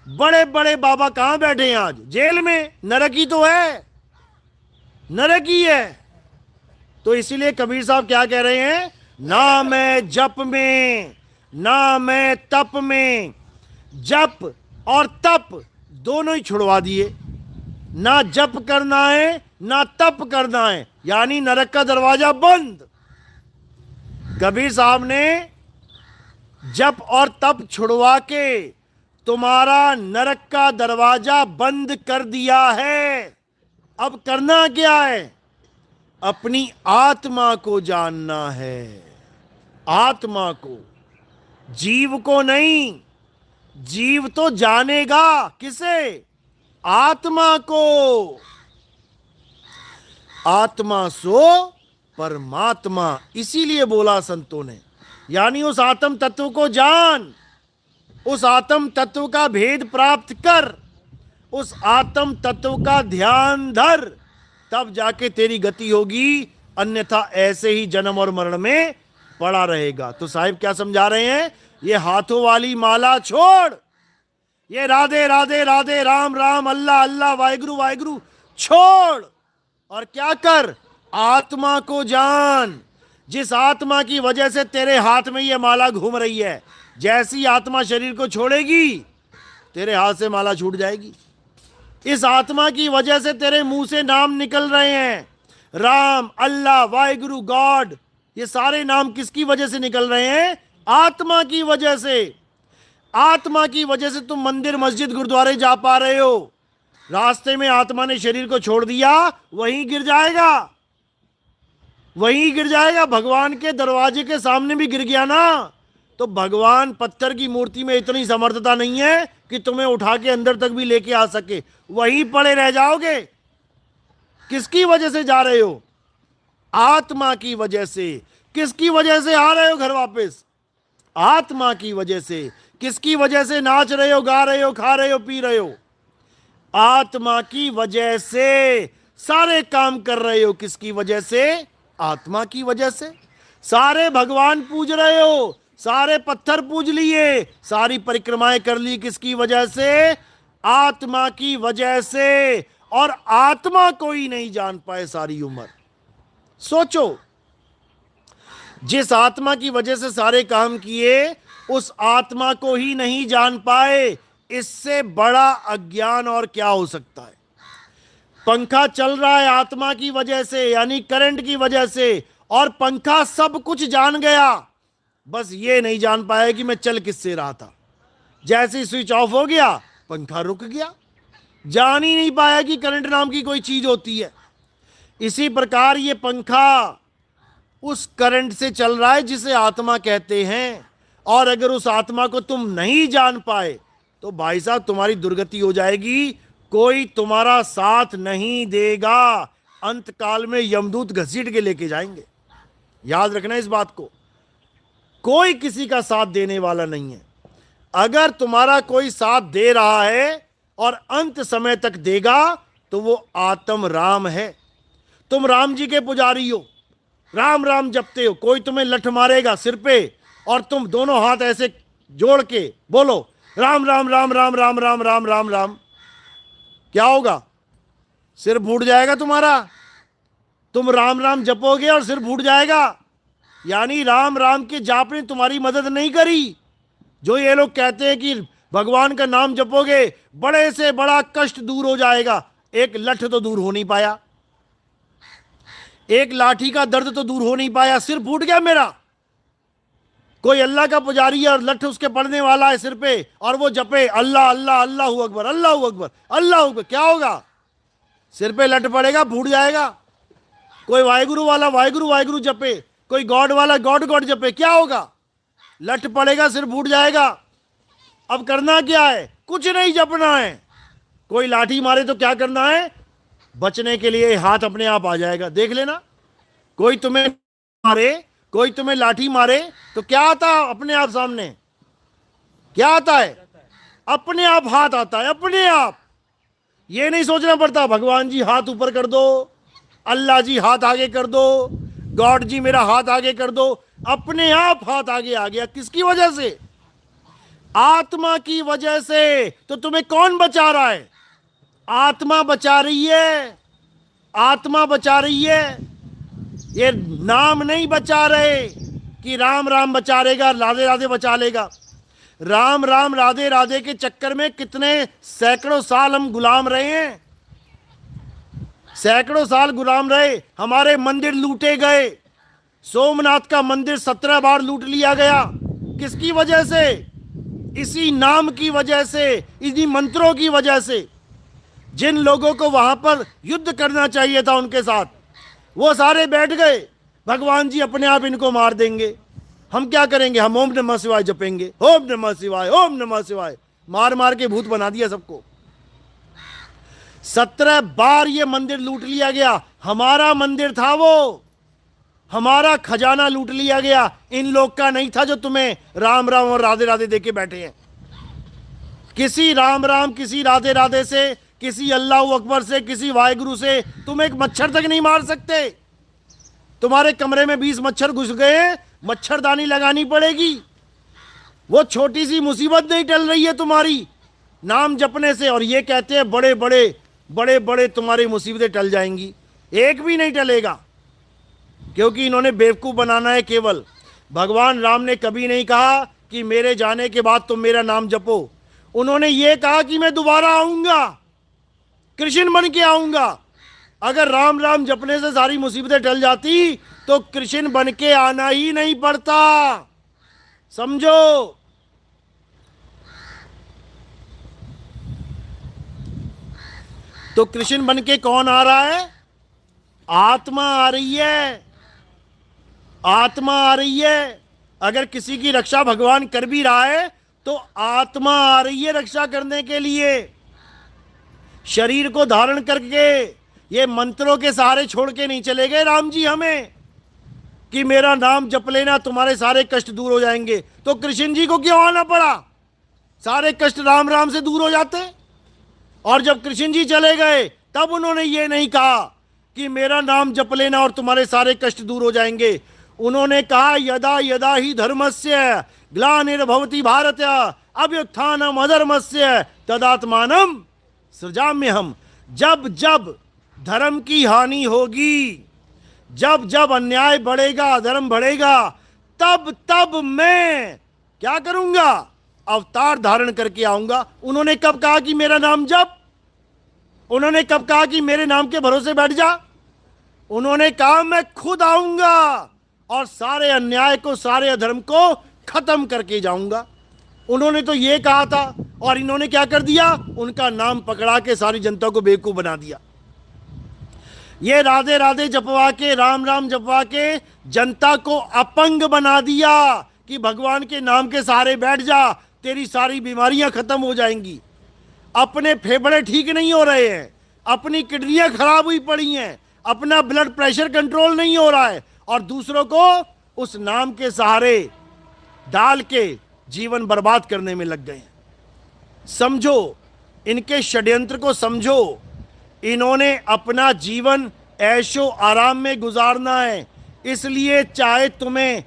बड़े बड़े बाबा कहां बैठे हैं आज? जेल में। नरक ही तो है, नरक ही है। तो इसीलिए कबीर साहब क्या कह रहे हैं? ना मैं जप में, ना मैं तप में। जप और तप दोनों ही छुड़वा दिए। ना जप करना है ना तप करना है, यानी नरक का दरवाजा बंद। कबीर साहब ने जप और तप छुड़वा के तुम्हारा नरक का दरवाजा बंद कर दिया है। अब करना क्या है? अपनी आत्मा को जानना है। आत्मा को, जीव को नहीं। जीव तो जानेगा किसे? आत्मा को। आत्मा सो परमात्मा, इसीलिए बोला संतों ने। यानी उस आत्म तत्व को जान, उस आत्म तत्व का भेद प्राप्त कर, उस आत्म तत्व का ध्यान धर, तब जाके तेरी गति होगी। अन्यथा ऐसे ही जन्म और मरण में पड़ा रहेगा। तो साहिब क्या समझा रहे हैं? ये हाथों वाली माला छोड़, ये राधे राधे राधे राम राम अल्लाह अल्लाह वाहिगुरु वाहिगुरु छोड़, और क्या कर? आत्मा को जान। जिस आत्मा की वजह से तेरे हाथ में ये माला घूम रही है, जैसी आत्मा शरीर को छोड़ेगी तेरे हाथ से माला छूट जाएगी। इस आत्मा की वजह से तेरे मुंह से नाम निकल रहे हैं, राम अल्लाह वाहिगुरु गॉड। ये सारे नाम किसकी वजह से निकल रहे हैं? आत्मा की वजह से। आत्मा की वजह से तुम मंदिर मस्जिद गुरुद्वारे जा पा रहे हो। रास्ते में आत्मा ने शरीर को छोड़ दिया, वहीं गिर जाएगा, वहीं गिर जाएगा। भगवान के दरवाजे के सामने भी गिर गया ना, तो भगवान पत्थर की मूर्ति में इतनी समर्थता नहीं है कि तुम्हें उठा के अंदर तक भी लेके आ सके, वहीं पड़े रह जाओगे। किसकी वजह से जा रहे हो? आत्मा की वजह से। किसकी वजह से आ रहे हो घर वापस? आत्मा की वजह से। किसकी वजह से नाच रहे हो, गा रहे हो, खा रहे हो, पी रहे हो? आत्मा की वजह से। सारे काम कर रहे हो किसकी वजह से? आत्मा की वजह से। सारे भगवान पूज रहे हो, सारे पत्थर पूज लिए, सारी परिक्रमाएं कर ली, किसकी वजह से? आत्मा की वजह से। और आत्मा को ही नहीं जान पाए सारी उम्र। सोचो, जिस आत्मा की वजह से सारे काम किए, उस आत्मा को ही नहीं जान पाए, इससे बड़ा अज्ञान और क्या हो सकता है? पंखा चल रहा है आत्मा की वजह से, यानी करंट की वजह से, और पंखा सब कुछ जान गया, बस ये नहीं जान पाया कि मैं चल किससे रहा था। जैसे ही स्विच ऑफ हो गया, पंखा रुक गया, जान ही नहीं पाया कि करंट नाम की कोई चीज होती है। इसी प्रकार ये पंखा उस करंट से चल रहा है जिसे आत्मा कहते हैं, और अगर उस आत्मा को तुम नहीं जान पाए तो भाई साहब तुम्हारी दुर्गति हो जाएगी। कोई तुम्हारा साथ नहीं देगा, अंत काल में यमदूत घसीट के लेके जाएंगे। याद रखना इस बात को, कोई किसी का साथ देने वाला नहीं है। अगर तुम्हारा कोई साथ दे रहा है और अंत समय तक देगा तो वो आत्म राम है। तुम राम जी के पुजारी हो, राम राम जपते हो, कोई तुम्हें लठ मारेगा सिर पे और तुम दोनों हाथ ऐसे जोड़ के बोलो राम राम राम राम राम राम राम राम राम, क्या होगा? सिर फूट जाएगा तुम्हारा। तुम राम राम जपोगे और सिर फूट जाएगा। यानी राम राम के जाप ने तुम्हारी मदद नहीं करी। जो ये लोग कहते हैं कि भगवान का नाम जपोगे बड़े से बड़ा कष्ट दूर हो जाएगा, एक लठ तो दूर हो नहीं पाया। एक लाठी का दर्द तो दूर हो नहीं पाया, सिर फूट गया मेरा। कोई अल्लाह का पुजारी है और लठ उसके पड़ने वाला है सिर पे, और वो जपे अल्लाह अल्लाह अल्लाहू अकबर अल्लाहू अकबर अल्लाहू अकबर, क्या होगा? सिर पे लठ पड़ेगा, फूट जाएगा। कोई वाहिगुरु वाला वाहिगुरु वाहिगुरु जपे, कोई गॉड वाला गॉड गॉड जपे, क्या होगा? लठ पड़ेगा, सिर फूट जाएगा। अब करना क्या है? कुछ नहीं जपना है। कोई लाठी मारे तो क्या करना है? बचने के लिए हाथ अपने आप आ जाएगा। देख लेना, कोई तुम्हें मारे, कोई तुम्हें लाठी मारे तो क्या आता है अपने आप सामने? क्या आता है? अपने आप हाथ आता है, अपने आप। ये नहीं सोचना पड़ता भगवान जी हाथ ऊपर कर दो, अल्लाह जी हाथ आगे कर दो, गॉड जी मेरा हाथ आगे कर दो। अपने आप हाथ आगे आ गया। किसकी वजह से? आत्मा की वजह से। तो तुम्हें कौन बचा रहा है? आत्मा बचा रही है, आत्मा बचा रही है। ये नाम नहीं बचा रहे कि राम राम बचा लेगा, राधे राधे बचा लेगा। राम राम राधे राधे के चक्कर में कितने सैकड़ों साल हम गुलाम रहे हैं, सैकड़ों साल गुलाम रहे। हमारे मंदिर लूटे गए। सोमनाथ का मंदिर 17 बार लूट लिया गया। किसकी वजह से? इसी नाम की वजह से, इन्हीं मंत्रों की वजह से। जिन लोगों को वहां पर युद्ध करना चाहिए था उनके साथ, वो सारे बैठ गए। भगवान जी अपने आप इनको मार देंगे। हम क्या करेंगे? हम ओम नमः शिवाय जपेंगे, ओम नमः शिवाय, ओम नमः शिवाय। मार मार के भूत बना दिया सबको। 17 बार ये मंदिर लूट लिया गया। हमारा मंदिर था वो, हमारा खजाना लूट लिया गया। इन लोग का नहीं था जो तुम्हें राम राम और राधे राधे देके बैठे हैं। किसी राम राम, किसी राधे राधे से, किसी अल्लाह अकबर से, किसी वाहिगुरु से तुम एक मच्छर तक नहीं मार सकते। तुम्हारे कमरे में 20 मच्छर घुस गए, मच्छरदानी लगानी पड़ेगी। वो छोटी सी मुसीबत नहीं टल रही है तुम्हारी नाम जपने से। और ये कहते हैं बड़े बड़े बड़े बड़े तुम्हारी मुसीबतें टल जाएंगी। एक भी नहीं टलेगा, क्योंकि इन्होंने बेवकूफ़ बनाना है केवल। भगवान राम ने कभी नहीं कहा कि मेरे जाने के बाद तुम मेरा नाम जपो। उन्होंने ये कहा कि मैं दोबारा आऊंगा, कृष्ण बन के आऊंगा। अगर राम राम जपने से सारी मुसीबतें टल जाती तो कृष्ण बन के आना ही नहीं पड़ता। समझो। तो कृष्ण बन के कौन आ रहा है? आत्मा आ रही है, आत्मा आ रही है। अगर किसी की रक्षा भगवान कर भी रहा है तो आत्मा आ रही है रक्षा करने के लिए। शरीर को धारण करके ये मंत्रों के सहारे छोड़ के नहीं चले गए राम जी हमें कि मेरा नाम जप लेना तुम्हारे सारे कष्ट दूर हो जाएंगे। तो कृष्ण जी को क्यों आना पड़ा? सारे कष्ट राम राम से दूर हो जाते। और जब कृष्ण जी चले गए तब उन्होंने ये नहीं कहा कि मेरा नाम जप लेना और तुम्हारे सारे कष्ट दूर हो जाएंगे। उन्होंने कहा यदा यदा ही धर्मस्य ग्लानिर्भवति भारत अभ्युत्थानम अधर्मस्य तदात्मानम सृजाम्यहम्। जब जब धर्म की हानि होगी, जब जब अन्याय बढ़ेगा, अधर्म बढ़ेगा, तब तब मैं क्या करूंगा? अवतार धारण करके आऊंगा। उन्होंने कब कहा कि मेरा नाम जप? उन्होंने कब कहा कि मेरे नाम के भरोसे बैठ जा? उन्होंने कहा मैं खुद आऊंगा और सारे अन्याय को, सारे अधर्म को खत्म करके जाऊंगा। उन्होंने तो ये कहा था, और इन्होंने क्या कर दिया? उनका नाम पकड़ा के सारी जनता को बेवकूफ बना दिया। ये राधे राधे जपवा के, राम राम जपवा के जनता को अपंग बना दिया कि भगवान के नाम के सहारे बैठ जा, तेरी सारी बीमारियां खत्म हो जाएंगी। अपने फेफड़े ठीक नहीं हो रहे हैं, अपनी किडनियां खराब हुई पड़ी हैं, अपना ब्लड प्रेशर कंट्रोल नहीं हो रहा है, और दूसरों को उस नाम के सहारे डाल के जीवन बर्बाद करने में लग गए हैं। समझो, इनके षड्यंत्र को समझो। इन्होंने अपना जीवन ऐशो आराम में गुजारना है, इसलिए चाहे तुम्हें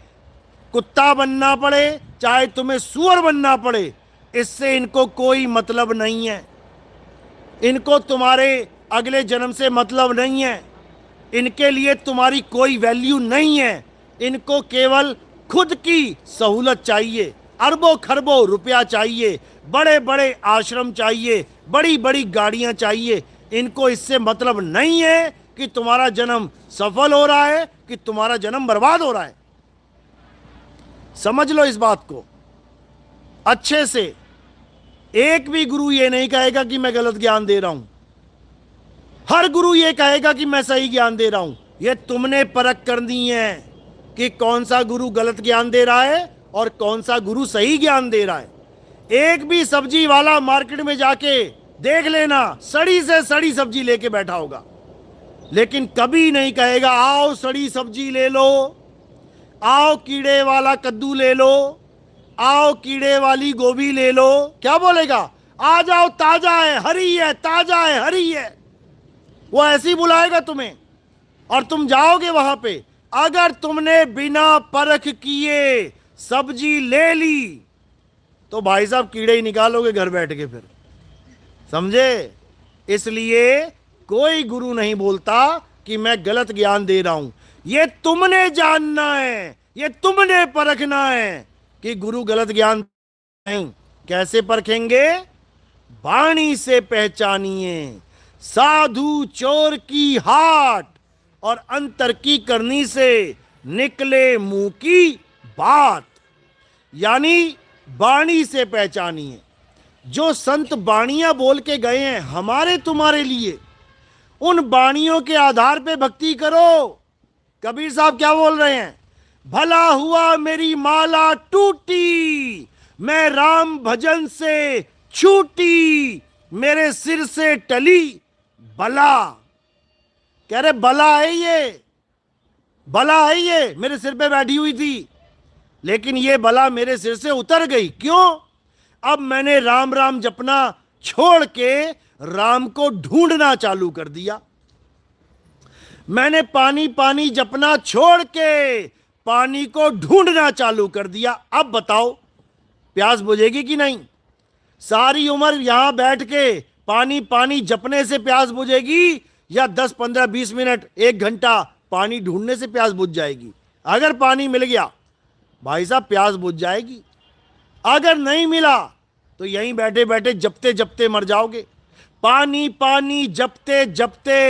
कुत्ता बनना पड़े, चाहे तुम्हें सूअर बनना पड़े, इससे इनको कोई मतलब नहीं है। इनको तुम्हारे अगले जन्म से मतलब नहीं है। इनके लिए तुम्हारी कोई वैल्यू नहीं है। इनको केवल खुद की सहूलत चाहिए, अरबों खरबों रुपया चाहिए, बड़े बड़े आश्रम चाहिए, बड़ी बड़ी गाड़ियां चाहिए। इनको इससे मतलब नहीं है कि तुम्हारा जन्म सफल हो रहा है कि तुम्हारा जन्म बर्बाद हो रहा है। समझ लो इस बात को अच्छे से। एक भी गुरु ये नहीं कहेगा कि मैं गलत ज्ञान दे रहा हूं, हर गुरु ये कहेगा कि मैं सही ज्ञान दे रहा हूं। ये तुमने परख करनी है कि कौन सा गुरु गलत ज्ञान दे रहा है और कौन सा गुरु सही ज्ञान दे रहा है। एक भी सब्जी वाला मार्केट में जाके देख लेना, सड़ी से सड़ी सब्जी लेके बैठा होगा, लेकिन कभी नहीं कहेगा आओ सड़ी सब्जी ले लो, आओ कीड़े वाला कद्दू ले लो, आओ कीड़े वाली गोभी ले लो। क्या बोलेगा? आ जाओ, ताजा है, हरी है, ताजा है, हरी है। वो ऐसे ही बुलाएगा तुम्हें और तुम जाओगे वहां पे। अगर तुमने बिना परख किए सब्जी ले ली तो भाई साहब कीड़े ही निकालोगे घर बैठ के फिर, समझे? इसलिए कोई गुरु नहीं बोलता कि मैं गलत ज्ञान दे रहा हूं। ये तुमने जानना है, ये तुमने परखना है कि गुरु गलत ज्ञान नहीं। कैसे परखेंगे? वाणी से पहचानिए, साधु चोर की हाट और अंतर की करनी से निकले मुंह की बात। यानी वाणी से पहचानिए। जो संत बाणियां बोल के गए हैं हमारे तुम्हारे लिए, उन बाणियों के आधार पे भक्ति करो। कबीर साहब क्या बोल रहे हैं? भला हुआ मेरी माला टूटी, मैं राम भजन से छूटी, मेरे सिर से टली बला। कह रहे बला है ये, बला है ये, मेरे सिर पे बैठी हुई थी, लेकिन ये बला मेरे सिर से उतर गई। क्यों? अब मैंने राम राम जपना छोड़ के राम को ढूंढना चालू कर दिया। मैंने पानी पानी जपना छोड़ के पानी को ढूंढना चालू कर दिया। अब बताओ प्यास बुझेगी कि नहीं? सारी उम्र यहां बैठ के पानी पानी जपने से प्यास बुझेगी या 10 15 20 मिनट 1 घंटा पानी ढूंढने से प्यास बुझ जाएगी? अगर पानी मिल गया भाई साहब प्यास बुझ जाएगी, अगर नहीं मिला तो यहीं बैठे बैठे जपते जपते मर जाओगे। पानी पानी जपते जपते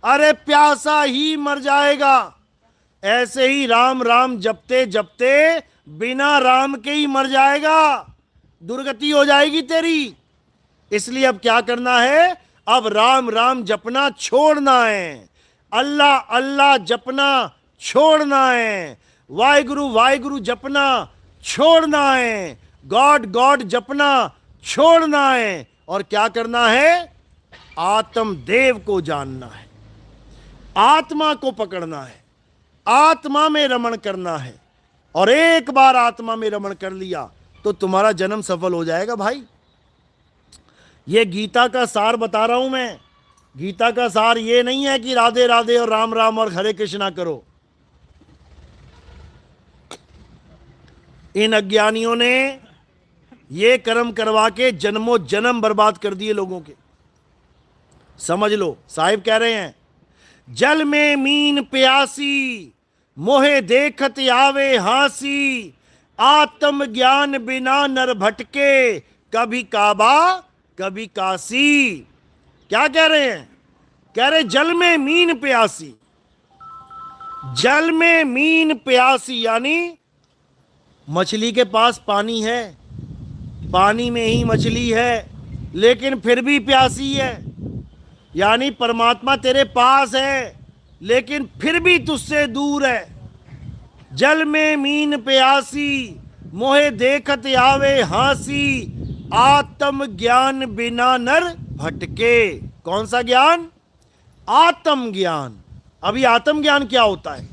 अरे प्यासा ही मर जाएगा। ऐसे ही राम राम जपते जपते बिना राम के ही मर जाएगा, दुर्गति हो जाएगी तेरी। इसलिए अब क्या करना है? अब राम राम जपना छोड़ना है, अल्लाह अल्लाह जपना छोड़ना है, वाहिगुरु वाहिगुरु जपना छोड़ना है, गॉड गॉड जपना छोड़ना है। और क्या करना है? आत्मदेव को जानना है, आत्मा को पकड़ना है, आत्मा में रमण करना है। और एक बार आत्मा में रमण कर लिया तो तुम्हारा जन्म सफल हो जाएगा भाई। ये गीता का सार बता रहा हूं मैं। गीता का सार ये नहीं है कि राधे राधे और राम राम और हरे कृष्णा करो। इन अज्ञानियों ने ये कर्म करवा के जन्मों जन्म बर्बाद कर दिए लोगों के। समझ लो, साहिब कह रहे हैं जल में मीन प्यासी, मोहे देखत आवे हासी, आत्म ज्ञान बिना नर भटके, कभी काबा कभी काशी। क्या कह रहे हैं? कह रहे जल में मीन प्यासी। जल में मीन प्यासी यानी मछली के पास पानी है, पानी में ही मछली है, लेकिन फिर भी प्यासी है। यानी परमात्मा तेरे पास है लेकिन फिर भी तुझसे दूर है। जल में मीन प्यासी, मोहे देखत आवे हासी, आत्म ज्ञान बिना नर भटके। कौन सा ज्ञान? आत्म ज्ञान। अभी आत्म ज्ञान क्या होता है?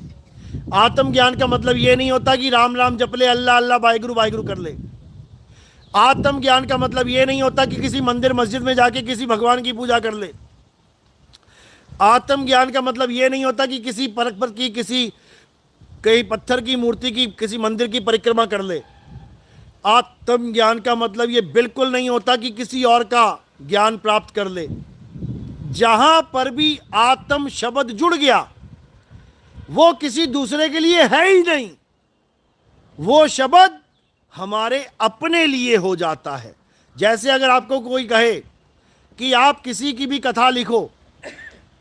आत्म ज्ञान का मतलब ये नहीं होता कि राम राम जप ले, अल्लाह अल्लाह वाहिगुरु वाहिगुरु कर ले। आत्म ज्ञान का मतलब ये नहीं होता कि किसी मंदिर मस्जिद में जाके किसी भगवान की पूजा कर ले। आत्म ज्ञान का मतलब ये नहीं होता कि किसी परख पर की किसी कहीं पत्थर की मूर्ति की किसी मंदिर की परिक्रमा कर ले। आत्म ज्ञान का मतलब ये बिल्कुल नहीं होता कि किसी और का ज्ञान प्राप्त कर ले। जहां पर भी आत्म शब्द जुड़ गया वो किसी दूसरे के लिए है ही नहीं, वो शब्द हमारे अपने लिए हो जाता है। जैसे अगर आपको कोई कहे कि आप किसी की भी कथा लिखो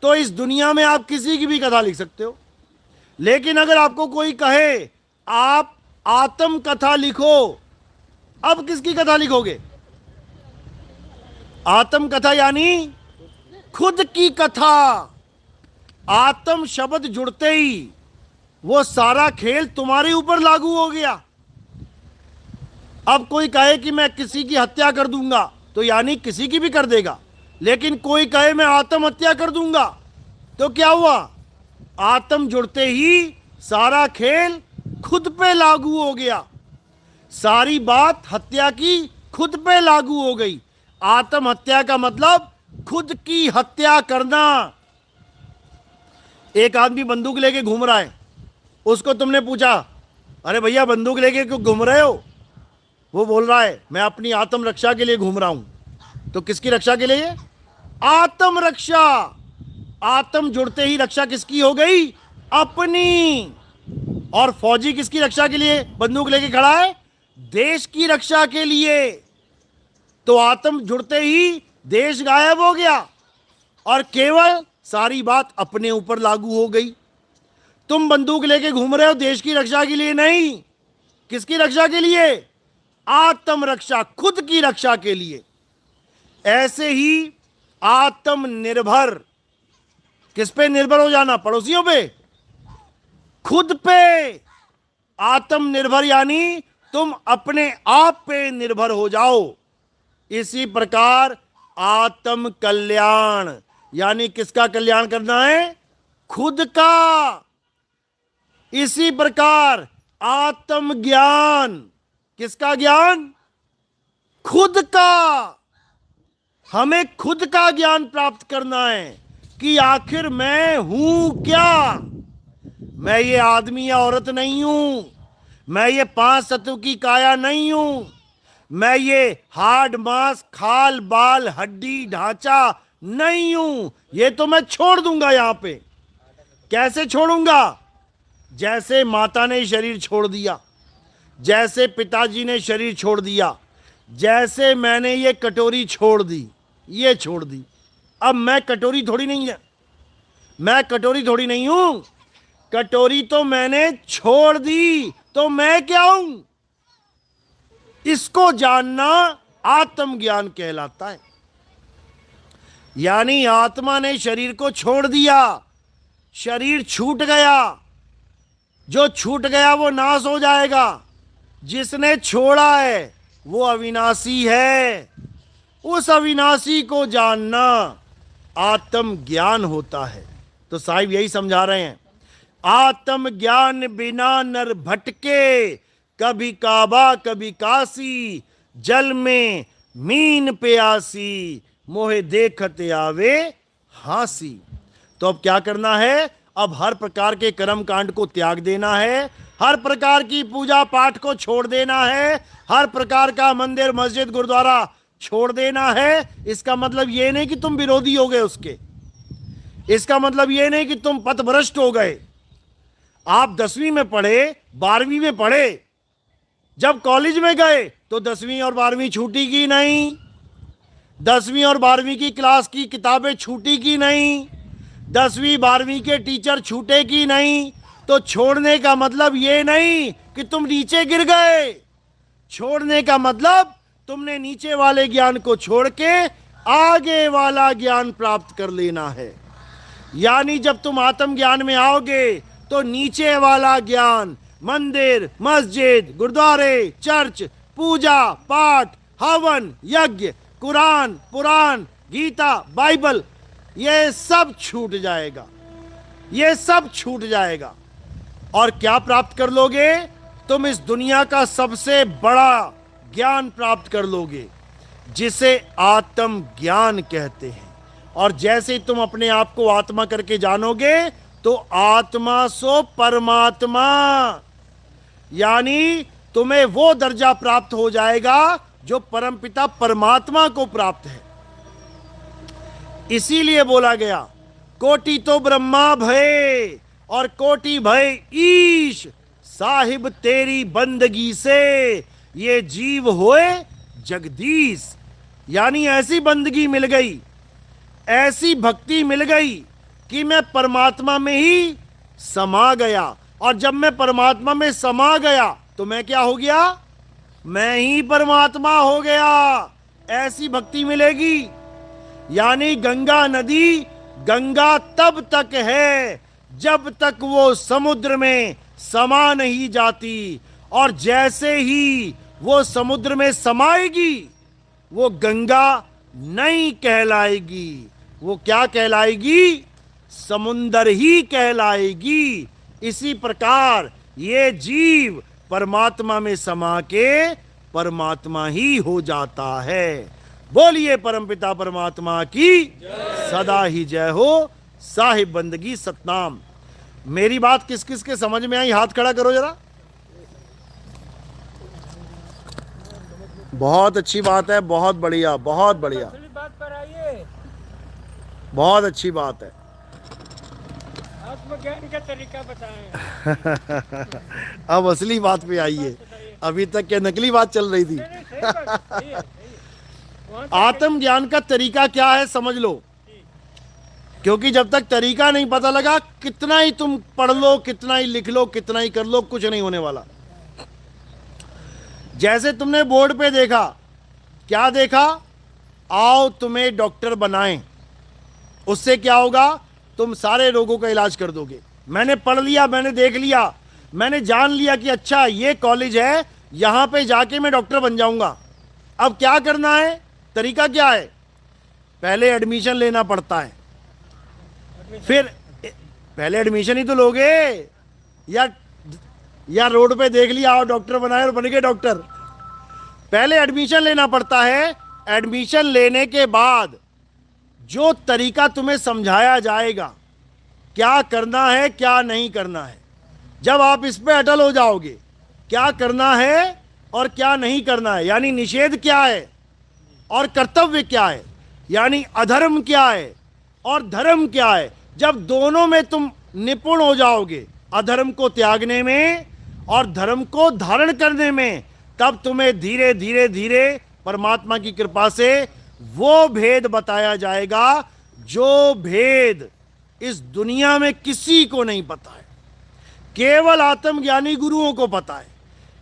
तो इस दुनिया में आप किसी की भी कथा लिख सकते हो। लेकिन अगर आपको कोई कहे आप आत्म कथा लिखो, अब किसकी कथा लिखोगे? आत्म कथा यानी खुद की कथा। आत्म शब्द जुड़ते ही वो सारा खेल तुम्हारे ऊपर लागू हो गया। अब कोई कहे कि मैं किसी की हत्या कर दूंगा, तो यानी किसी की भी कर देगा। लेकिन कोई कहे मैं आत्महत्या कर दूंगा, तो क्या हुआ? आत्म जुड़ते ही सारा खेल खुद पे लागू हो गया। सारी बात हत्या की खुद पे लागू हो गई। आत्महत्या का मतलब खुद की हत्या करना। एक आदमी बंदूक लेके घूम रहा है, उसको तुमने पूछा, अरे भैया बंदूक लेके क्यों घूम रहे हो? वो बोल रहा है मैं अपनी आत्म रक्षा के लिए घूम रहा हूं। तो किसकी रक्षा के लिए? आत्म रक्षा। आत्म जुड़ते ही रक्षा किसकी हो गई? अपनी। और फौजी किसकी रक्षा के लिए बंदूक लेके खड़ा है? देश की रक्षा के लिए। तो आत्म जुड़ते ही देश गायब हो गया और केवल सारी बात अपने ऊपर लागू हो गई। तुम बंदूक लेके घूम रहे हो देश की रक्षा के लिए नहीं, किसकी रक्षा के लिए? आत्म रक्षा, खुद की रक्षा के लिए। ऐसे ही आत्मनिर्भर, किस पे निर्भर हो जाना? पड़ोसियों पे, खुद पे। आत्मनिर्भर यानी तुम अपने आप पे निर्भर हो जाओ। इसी प्रकार आत्म कल्याण यानी किसका कल्याण करना है? खुद का। इसी प्रकार आत्म ज्ञान, किसका ज्ञान? खुद का। हमें खुद का ज्ञान प्राप्त करना है कि आखिर मैं हूं क्या। मैं ये आदमी या औरत नहीं हूं, मैं ये 5 तत्व की काया नहीं हूं, मैं ये हाड मांस खाल बाल हड्डी ढांचा नहीं हूं। ये तो मैं छोड़ दूंगा। यहां पे कैसे छोड़ूंगा? जैसे माता ने शरीर छोड़ दिया, जैसे पिताजी ने शरीर छोड़ दिया, जैसे मैंने ये कटोरी छोड़ दी, ये छोड़ दी। अब मैं कटोरी थोड़ी नहीं है, मैं कटोरी थोड़ी नहीं हूं। कटोरी तो मैंने छोड़ दी, तो मैं क्या हूं? इसको जानना आत्मज्ञान कहलाता है। यानी आत्मा ने शरीर को छोड़ दिया, शरीर छूट गया। जो छूट गया वो नाश हो जाएगा, जिसने छोड़ा है वो अविनाशी है। उस अविनाशी को जानना आत्मज्ञान होता है। तो साहिब यही समझा रहे हैं, आत्मज्ञान बिना नर भटके, कभी काबा कभी काशी, जल में मीन प्यासी, मोहे देखते आवे हासी। तो अब क्या करना है? अब हर प्रकार के कर्म कांड को त्याग देना है, हर प्रकार की पूजा पाठ को छोड़ देना है, हर प्रकार का मंदिर मस्जिद गुरुद्वारा छोड़ देना है। इसका मतलब ये नहीं कि तुम विरोधी हो गए उसके, इसका मतलब ये नहीं कि तुम पथभ्रष्ट हो गए। आप 10वीं में पढ़े, 12वीं में पढ़े, जब कॉलेज में गए तो 10वीं और 12वीं छूटी की नहीं, 10वीं और 12वीं की क्लास की किताबें छूटी की नहीं, 10वीं 12वीं के टीचर छूटे की नहीं। तो छोड़ने का मतलब ये नहीं कि तुम नीचे गिर गए, छोड़ने का मतलब तुमने नीचे वाले ज्ञान को छोड़ के आगे वाला ज्ञान प्राप्त कर लेना है। यानी जब तुम आत्मज्ञान में आओगे तो नीचे वाला ज्ञान, मंदिर मस्जिद गुरुद्वारे चर्च पूजा पाठ हवन यज्ञ कुरान पुराण गीता बाइबल, ये सब छूट जाएगा, ये सब छूट जाएगा। और क्या प्राप्त कर लोगे? तुम इस दुनिया का सबसे बड़ा ज्ञान प्राप्त कर लोगे, जिसे आत्म ज्ञान कहते हैं। और जैसे ही तुम अपने आप को आत्मा करके जानोगे तो आत्मा सो परमात्मा, यानी तुम्हें वो दर्जा प्राप्त हो जाएगा जो परमपिता परमात्मा को प्राप्त है। इसीलिए बोला गया, कोटि तो ब्रह्मा भय और कोटि भय ईश, साहिब तेरी बंदगी से ये जीव होए जगदीश। यानी ऐसी बंदगी मिल गई, ऐसी भक्ति मिल गई कि मैं परमात्मा में ही समा गया, और जब मैं परमात्मा में समा गया तो मैं क्या हो गया? मैं ही परमात्मा हो गया। ऐसी भक्ति मिलेगी। यानी गंगा नदी गंगा तब तक है जब तक वो समुद्र में समा नहीं जाती, और जैसे ही वो समुद्र में समाएगी वो गंगा नहीं कहलाएगी, वो क्या कहलाएगी? समुंदर ही कहलाएगी। इसी प्रकार ये जीव परमात्मा में समा के परमात्मा ही हो जाता है। बोलिए परमपिता परमात्मा की सदा ही जय हो। साहिब बंदगी सतनाम। मेरी बात किस किस के समझ में आई? हाथ खड़ा करो जरा। बहुत अच्छी बात है, बहुत बढ़िया, बहुत बढ़िया, बात पर आइए। बहुत अच्छी बात है। आत्मज्ञान का तरीका बताएं। अब असली बात पे आइए। अभी तक क्या नकली बात चल रही थी? नहीं, सही बात, सही है, सही है। वहाँ तक आत्मज्ञान का तरीका क्या है समझ लो, क्योंकि जब तक तरीका नहीं पता लगा, कितना ही तुम पढ़ लो, कितना ही लिख लो, कितना ही कर लो, कुछ नहीं होने वाला। जैसे तुमने बोर्ड पे देखा, क्या देखा? आओ तुम्हें डॉक्टर बनाएं। उससे क्या होगा? तुम सारे रोगों का इलाज कर दोगे। मैंने पढ़ लिया, मैंने देख लिया, मैंने जान लिया कि अच्छा ये कॉलेज है, यहां पे जाके मैं डॉक्टर बन जाऊंगा। अब क्या करना है? तरीका क्या है? पहले एडमिशन लेना पड़ता है। फिर पहले एडमिशन ही तो लोगे, या रोड पे देख लिया, आओ डॉक्टर बनाए और बन गए डॉक्टर। पहले एडमिशन लेना पड़ता है। एडमिशन लेने के बाद जो तरीका तुम्हें समझाया जाएगा, क्या करना है क्या नहीं करना है, जब आप इस पे अटल हो जाओगे, क्या करना है और क्या नहीं करना है, यानी निषेध क्या है और कर्तव्य क्या है, यानी अधर्म क्या है और धर्म क्या है, जब दोनों में तुम निपुण हो जाओगे, अधर्म को त्यागने में और धर्म को धारण करने में, तब तुम्हें धीरे धीरे धीरे परमात्मा की कृपा से वो भेद बताया जाएगा जो भेद इस दुनिया में किसी को नहीं पता है, केवल आत्मज्ञानी गुरुओं को पता है।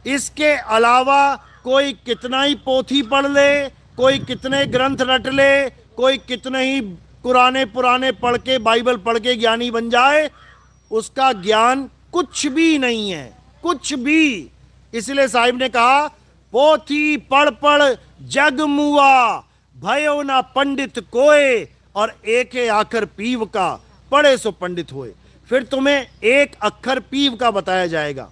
इसके अलावा कोई कितना ही पोथी पढ़ ले, कोई कितने ग्रंथ रट ले, कोई कितने ही कुराने पुराने पढ़ के, बाइबल पढ़ के ज्ञानी बन जाए, उसका ज्ञान कुछ भी नहीं है, कुछ भी। इसलिए साहिब ने कहा, पोथी पढ़ पढ़ जग मुआ, भयो ना पंडित कोय, और एक आखर पीव का, पढ़े सो पंडित होए। फिर तुम्हें एक अक्षर पीव का बताया जाएगा।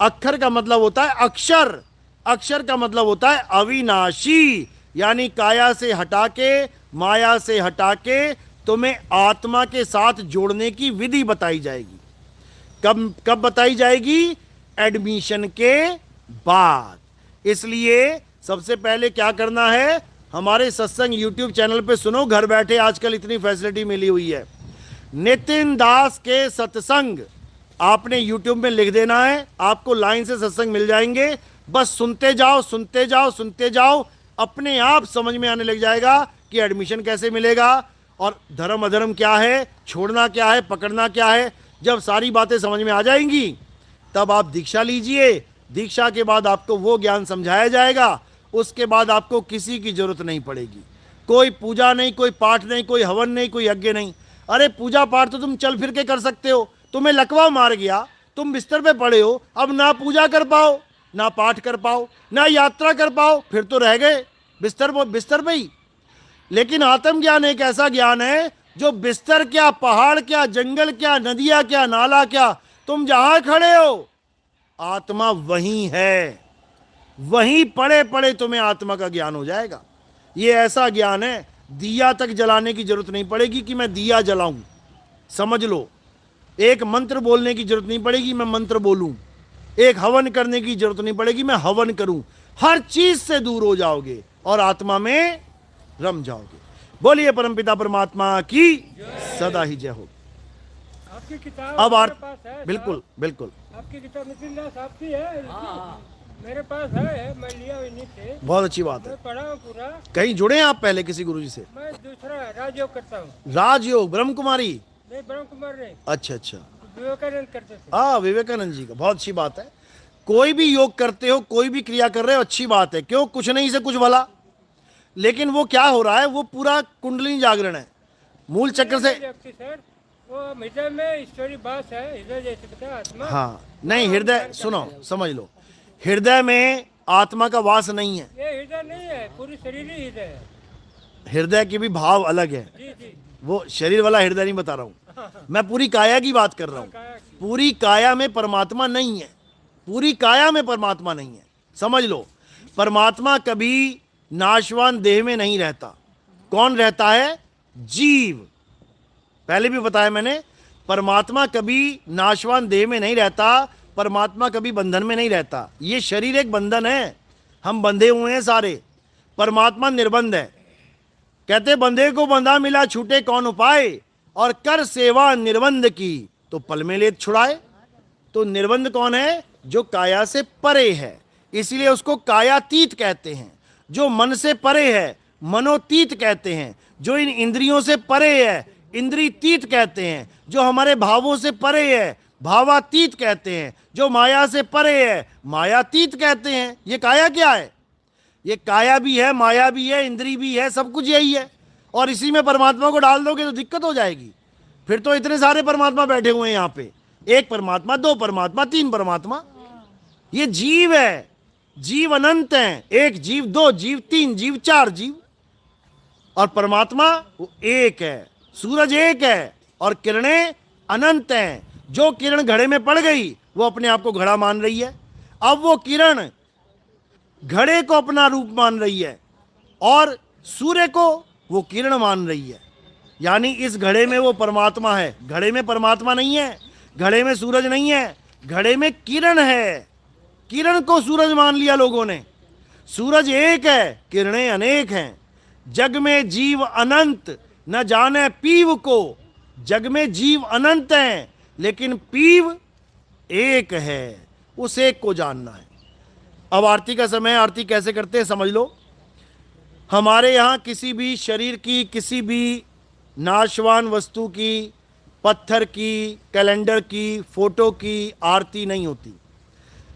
अक्षर का मतलब होता है अक्षर, अक्षर का मतलब होता है अविनाशी, यानी काया से हटा के, माया से हटा के तुम्हें आत्मा के साथ जोड़ने की विधि बताई जाएगी। कब कब बताई जाएगी? एडमिशन के बाद। इसलिए सबसे पहले क्या करना है, हमारे सत्संग यूट्यूब चैनल पे सुनो, घर बैठे आजकल इतनी फैसिलिटी मिली हुई है। नितिन दास के सत्संग आपने यूट्यूब में लिख देना है, आपको लाइन से सत्संग मिल जाएंगे। बस सुनते जाओ, सुनते जाओ, सुनते जाओ, अपने आप समझ में आने लग जाएगा कि एडमिशन कैसे मिलेगा और धर्म अधर्म क्या है, छोड़ना क्या है, पकड़ना क्या है। जब सारी बातें समझ में आ जाएंगी, तब आप दीक्षा लीजिए। दीक्षा के बाद आपको वो ज्ञान समझाया जाएगा, उसके बाद आपको किसी की जरूरत नहीं पड़ेगी। कोई पूजा नहीं, कोई पाठ नहीं, कोई हवन नहीं, कोई यज्ञ नहीं। अरे पूजा पाठ तो तुम चल फिर के कर सकते हो, तुम्हें लकवा मार गया, तुम बिस्तर पे पड़े हो, अब ना पूजा कर पाओ, ना पाठ कर पाओ, ना यात्रा कर पाओ, फिर तो रह गए बिस्तर पे ही। लेकिन आत्मज्ञान एक ऐसा ज्ञान है जो बिस्तर क्या, पहाड़ क्या, जंगल क्या, नदियां क्या, नाला क्या, तुम जहां खड़े हो आत्मा वहीं है, वहीं पड़े पड़े तुम्हें आत्मा का ज्ञान हो जाएगा। ये ऐसा ज्ञान है, दिया तक जलाने की जरूरत नहीं पड़ेगी कि मैं दिया जलाऊं, समझ लो। एक मंत्र बोलने की जरूरत नहीं पड़ेगी, मैं मंत्र बोलूं। एक हवन करने की जरूरत नहीं पड़ेगी, मैं हवन करूं। हर चीज से दूर हो जाओगे और आत्मा में रम जाओगे। बोलिए परमपिता परमात्मा की सदा ही जय हो। आपकी किताब अब मेरे पास है, बिल्कुल बिल्कुल, आपकी किताब नितिन दास आपकी है, मेरे पास है, मैं लिया इन्हीं से, बहुत अच्छी बात है। मैं पढ़ा हूँ पूरा। कहीं जुड़े हैं आप पहले किसी गुरु जी से? मैं दूसरा राजयोग करता हूँ। राजयोग, ब्रह्म कुमारी, नहीं, ब्रह्म कुमार नहीं, अच्छा अच्छा, विवेकानंद करते थे। हाँ विवेकानंद जी का, बहुत अच्छी बात है। कोई भी योग करते हो, कोई भी क्रिया कर रहे हो, अच्छी बात है, क्यों, कुछ नहीं से कुछ भला। लेकिन वो क्या हो रहा है, वो पूरा कुंडलिनी जागरण है, मूल चक्र से। सर, वो हृदय में ईश्वरी बास है, हृदय जैसे बता आत्मा। हाँ नहीं, हृदय सुनो, समझ लो, हृदय में आत्मा का वास नहीं है। ये हृदय नहीं है, पूरी शरीर ही हृदय है। हृदय के भी भाव अलग है, जी जी। वो शरीर वाला हृदय नहीं बता रहा हूँ मैं, पूरी काया की बात कर रहा हूँ। पूरी काया में परमात्मा नहीं है, पूरी काया में परमात्मा नहीं है, समझ लो। परमात्मा कभी नाशवान देह में नहीं रहता। कौन रहता है? जीव। पहले भी बताया मैंने, परमात्मा कभी नाशवान देह में नहीं रहता, परमात्मा कभी बंधन में नहीं रहता। ये शरीर एक बंधन है, हम बंधे हुए हैं सारे, परमात्मा निर्बंध है। कहते बंधे को बंधा मिला, छूटे कौन उपाय, और कर सेवा निर्बंध की तो पल में लेत छुड़ाए। तो निर्बंध कौन है? जो काया से परे है, इसलिए उसको कायातीत कहते हैं। जो मन से परे है, मनोतीत कहते हैं। जो इन इंद्रियों से परे है, इंद्रियतीत कहते हैं। जो हमारे भावों से परे है, भावातीत कहते हैं। जो माया से परे है, मायातीत कहते हैं। ये काया क्या है? ये काया भी है, माया भी है, इंद्री भी है, सब कुछ यही है। और इसी में परमात्मा को डाल दोगे तो दिक्कत हो जाएगी। फिर तो इतने सारे परमात्मा बैठे हुए हैं यहाँ पे, एक परमात्मा, दो परमात्मा, तीन परमात्मा। ये जीव है, जीव अनंत हैं। एक जीव, दो जीव, तीन जीव, चार जीव, और परमात्मा वो एक है। सूरज एक है और किरणें अनंत हैं। जो किरण घड़े में पड़ गई वो अपने आप को घड़ा मान रही है। अब वो किरण घड़े को अपना रूप मान रही है और सूर्य को वो किरण मान रही है। यानी इस घड़े में वो परमात्मा है, घड़े में परमात्मा नहीं है, घड़े में सूरज नहीं है, घड़े में किरण है। किरण को सूरज मान लिया लोगों ने। सूरज एक है, किरणें अनेक हैं। जग में जीव अनंत न जाने पीव को। जग में जीव अनंत हैं, लेकिन पीव एक है, उस एक को जानना है। अब आरती का समय, आरती कैसे करते हैं समझ लो। हमारे यहाँ किसी भी शरीर की, किसी भी नाशवान वस्तु की, पत्थर की, कैलेंडर की, फोटो की आरती नहीं होती।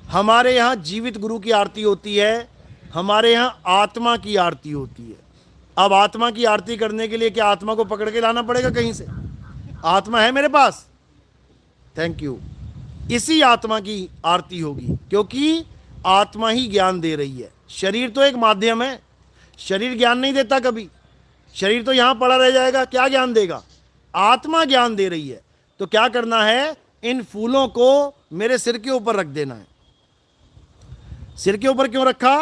हमारे यहाँ जीवित गुरु की आरती होती है, हमारे यहाँ आत्मा की आरती होती है। अब आत्मा की आरती करने के लिए क्या आत्मा को पकड़ के लाना पड़ेगा कहीं से? आत्मा है मेरे पास, थैंक यू। इसी आत्मा की आरती होगी, क्योंकि आत्मा ही ज्ञान दे रही है। शरीर तो एक माध्यम है, शरीर ज्ञान नहीं देता कभी। शरीर तो यहाँ पड़ा रह जाएगा, क्या ज्ञान देगा? आत्मा ज्ञान दे रही है। तो क्या करना है? इन फूलों को मेरे सिर के ऊपर रख देना है। सिर के ऊपर क्यों रखा?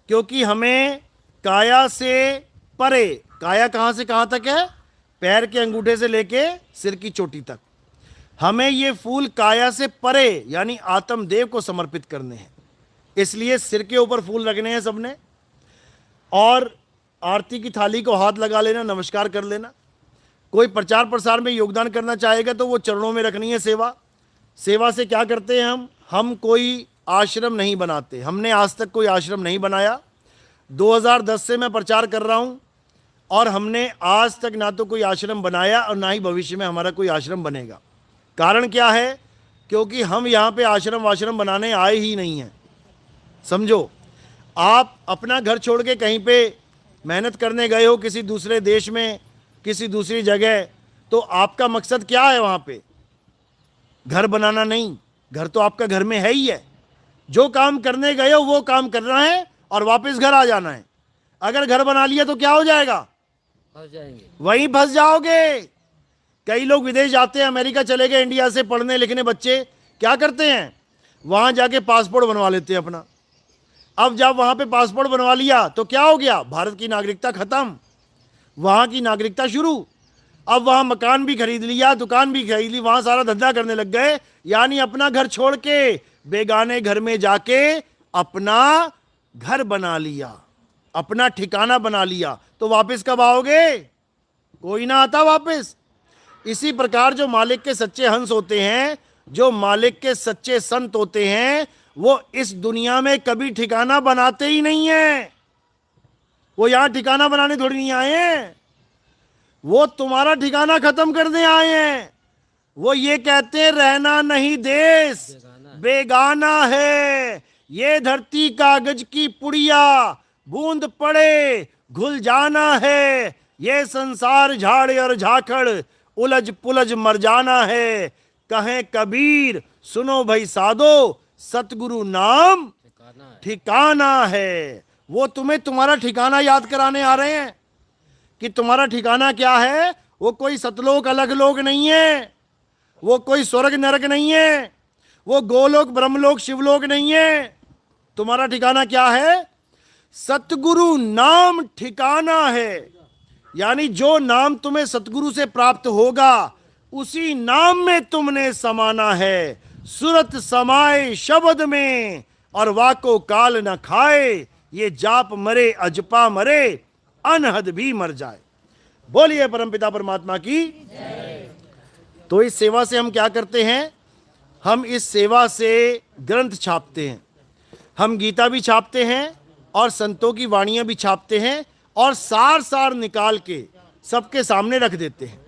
क्योंकि हमें काया से परे, काया कहाँ से कहाँ तक है? पैर के अंगूठे से लेके सिर की चोटी तक। हमें ये फूल काया से परे यानी आत्मदेव को समर्पित करने हैं, इसलिए सिर के ऊपर फूल रखने हैं सबने। और आरती की थाली को हाथ लगा लेना, नमस्कार कर लेना। कोई प्रचार प्रसार में योगदान करना चाहेगा तो वो चरणों में रखनी है सेवा। सेवा से क्या करते हैं हम कोई आश्रम नहीं बनाते। हमने आज तक कोई आश्रम नहीं बनाया। 2010 से मैं प्रचार कर रहा हूँ और हमने आज तक ना तो कोई आश्रम बनाया और ना ही भविष्य में हमारा कोई आश्रम बनेगा। कारण क्या है? क्योंकि हम यहाँ पे आश्रम वाश्रम बनाने आए ही नहीं हैं। समझो, आप अपना घर छोड़ के कहीं पे मेहनत करने गए हो किसी दूसरे देश में, किसी दूसरी जगह, तो आपका मकसद क्या है वहाँ पे? घर बनाना नहीं, घर तो आपका घर में है ही है। जो काम करने गए हो वो काम करना है और वापस घर आ जाना है। अगर घर बना लिया तो क्या हो जाएगा? फंस जाएंगे, वहीं फंस जाओगे। कई लोग विदेश जाते हैं, अमेरिका चले गए इंडिया से पढ़ने लिखने बच्चे, क्या करते हैं? वहाँ जाके पासपोर्ट बनवा लेते हैं अपना। अब जब वहाँ पे पासपोर्ट बनवा लिया तो क्या हो गया? भारत की नागरिकता खत्म, वहाँ की नागरिकता शुरू। अब वहाँ मकान भी खरीद लिया, दुकान भी खरीद ली, वहाँ सारा धंधा करने लग गए। यानी अपना घर छोड़ के बेगाने घर में जाके अपना घर बना लिया, अपना ठिकाना बना लिया। तो वापस कब आओगे? कोई ना आता वापस। इसी प्रकार जो मालिक के सच्चे हंस होते हैं, जो मालिक के सच्चे संत होते हैं, वो इस दुनिया में कभी ठिकाना बनाते ही नहीं है। वो यहां ठिकाना बनाने थोड़ी नहीं आए हैं, वो तुम्हारा ठिकाना खत्म करने आए हैं। वो ये कहते हैं रहना नहीं देश बेगाना है, ये धरती कागज की पुड़िया बूंद पड़े घुल जाना है, ये संसार झाड़ और झाखड़ उलझ पुलझ मर जाना है। कहें कबीर सुनो भाई साधो, सतगुरु नाम ठिकाना है। वो तुम्हें तुम्हारा ठिकाना याद कराने आ रहे हैं कि तुम्हारा ठिकाना क्या है। वो कोई सतलोक अलग लोक नहीं है, वो कोई स्वर्ग नरक नहीं है, वो गोलोक ब्रह्मलोक शिवलोक नहीं है। तुम्हारा ठिकाना क्या है? सतगुरु नाम ठिकाना है। यानी जो नाम तुम्हें सतगुरु से प्राप्त होगा उसी नाम में तुमने समाना है। सुरत समाए शब्द में और वाको काल न खाए, ये जाप मरे अजपा मरे अनहद भी मर जाए। बोलिए परमपिता परमात्मा की। तो इस सेवा से हम क्या करते हैं? हम इस सेवा से ग्रंथ छापते हैं, हम गीता भी छापते हैं और संतों की वाणियां भी छापते हैं और सार सार निकाल के सबके सामने रख देते हैं।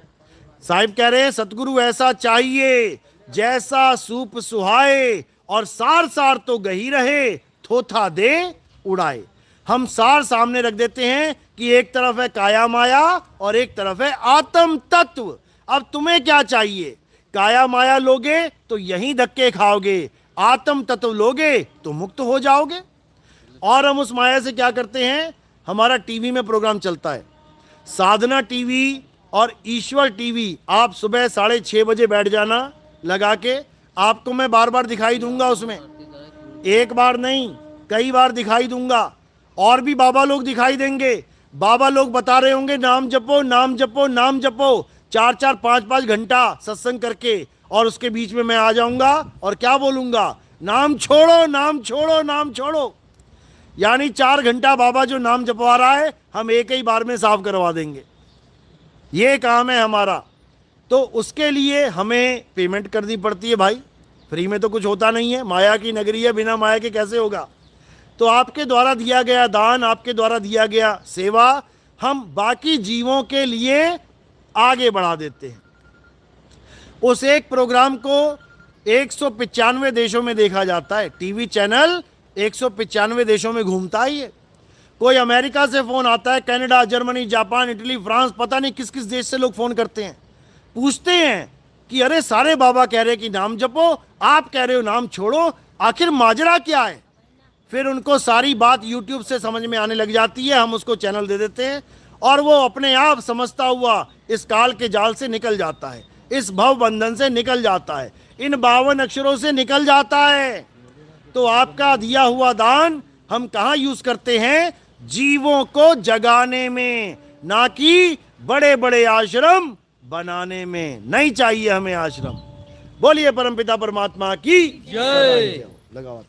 साहिब कह रहे हैं सतगुरु ऐसा चाहिए जैसा सूप सुहाए, और सार सार तो गही रहे थोथा दे उड़ाए। हम सार सामने रख देते हैं कि एक तरफ है काया माया और एक तरफ है आत्म तत्व। अब तुम्हें क्या चाहिए? काया माया लोगे तो यहीं धक्के खाओगे, आत्म तत्व लोगे तो मुक्त हो जाओगे। और हम उस माया से क्या करते हैं? हमारा टीवी में प्रोग्राम चलता है, साधना टीवी और ईश्वर टीवी। आप सुबह 6:30 बजे बैठ जाना लगा के, आपको मैं बार बार दिखाई दूंगा उसमें, एक बार नहीं कई बार दिखाई दूंगा। और भी बाबा लोग दिखाई देंगे, बाबा लोग बता रहे होंगे नाम जपो नाम जपो नाम जपो, 4-4 5-5 घंटा सत्संग करके, और उसके बीच में मैं आ जाऊंगा और क्या बोलूंगा? नाम छोड़ो नाम छोड़ो नाम छोड़ो। यानी 4 घंटा बाबा जो नाम जपवा रहा है हम एक ही बार में साफ करवा देंगे। ये काम है हमारा। तो उसके लिए हमें पेमेंट करनी पड़ती है भाई, फ्री में तो कुछ होता नहीं है। माया की नगरी है, बिना माया के कैसे होगा? तो आपके द्वारा दिया गया दान, आपके द्वारा दिया गया सेवा हम बाकी जीवों के लिए आगे बढ़ा देते हैं। उस एक प्रोग्राम को 195 देशों में देखा जाता है। टीवी चैनल 195 देशों में घूमता ही है। कोई अमेरिका से फ़ोन आता है, Canada, Germany, Japan, Italy, France, पता नहीं किस किस देश से लोग फ़ोन करते हैं, पूछते हैं कि अरे सारे बाबा कह रहे हैं कि नाम जपो, आप कह रहे हो नाम छोड़ो, आखिर माजरा क्या है? फिर उनको सारी बात यूट्यूब से समझ में आने लग जाती है। हम उसको चैनल दे देते हैं और वो अपने आप समझता हुआ इस काल के जाल से निकल जाता है, इस भव बंधन से निकल जाता है, इन 52 अक्षरों से निकल जाता है। तो आपका दिया हुआ दान हम कहाँ यूज करते हैं? जीवों को जगाने में, ना कि बड़े बड़े आश्रम बनाने में। नहीं चाहिए हमें आश्रम। बोलिए परमपिता परमात्मा की जय। लगाओ।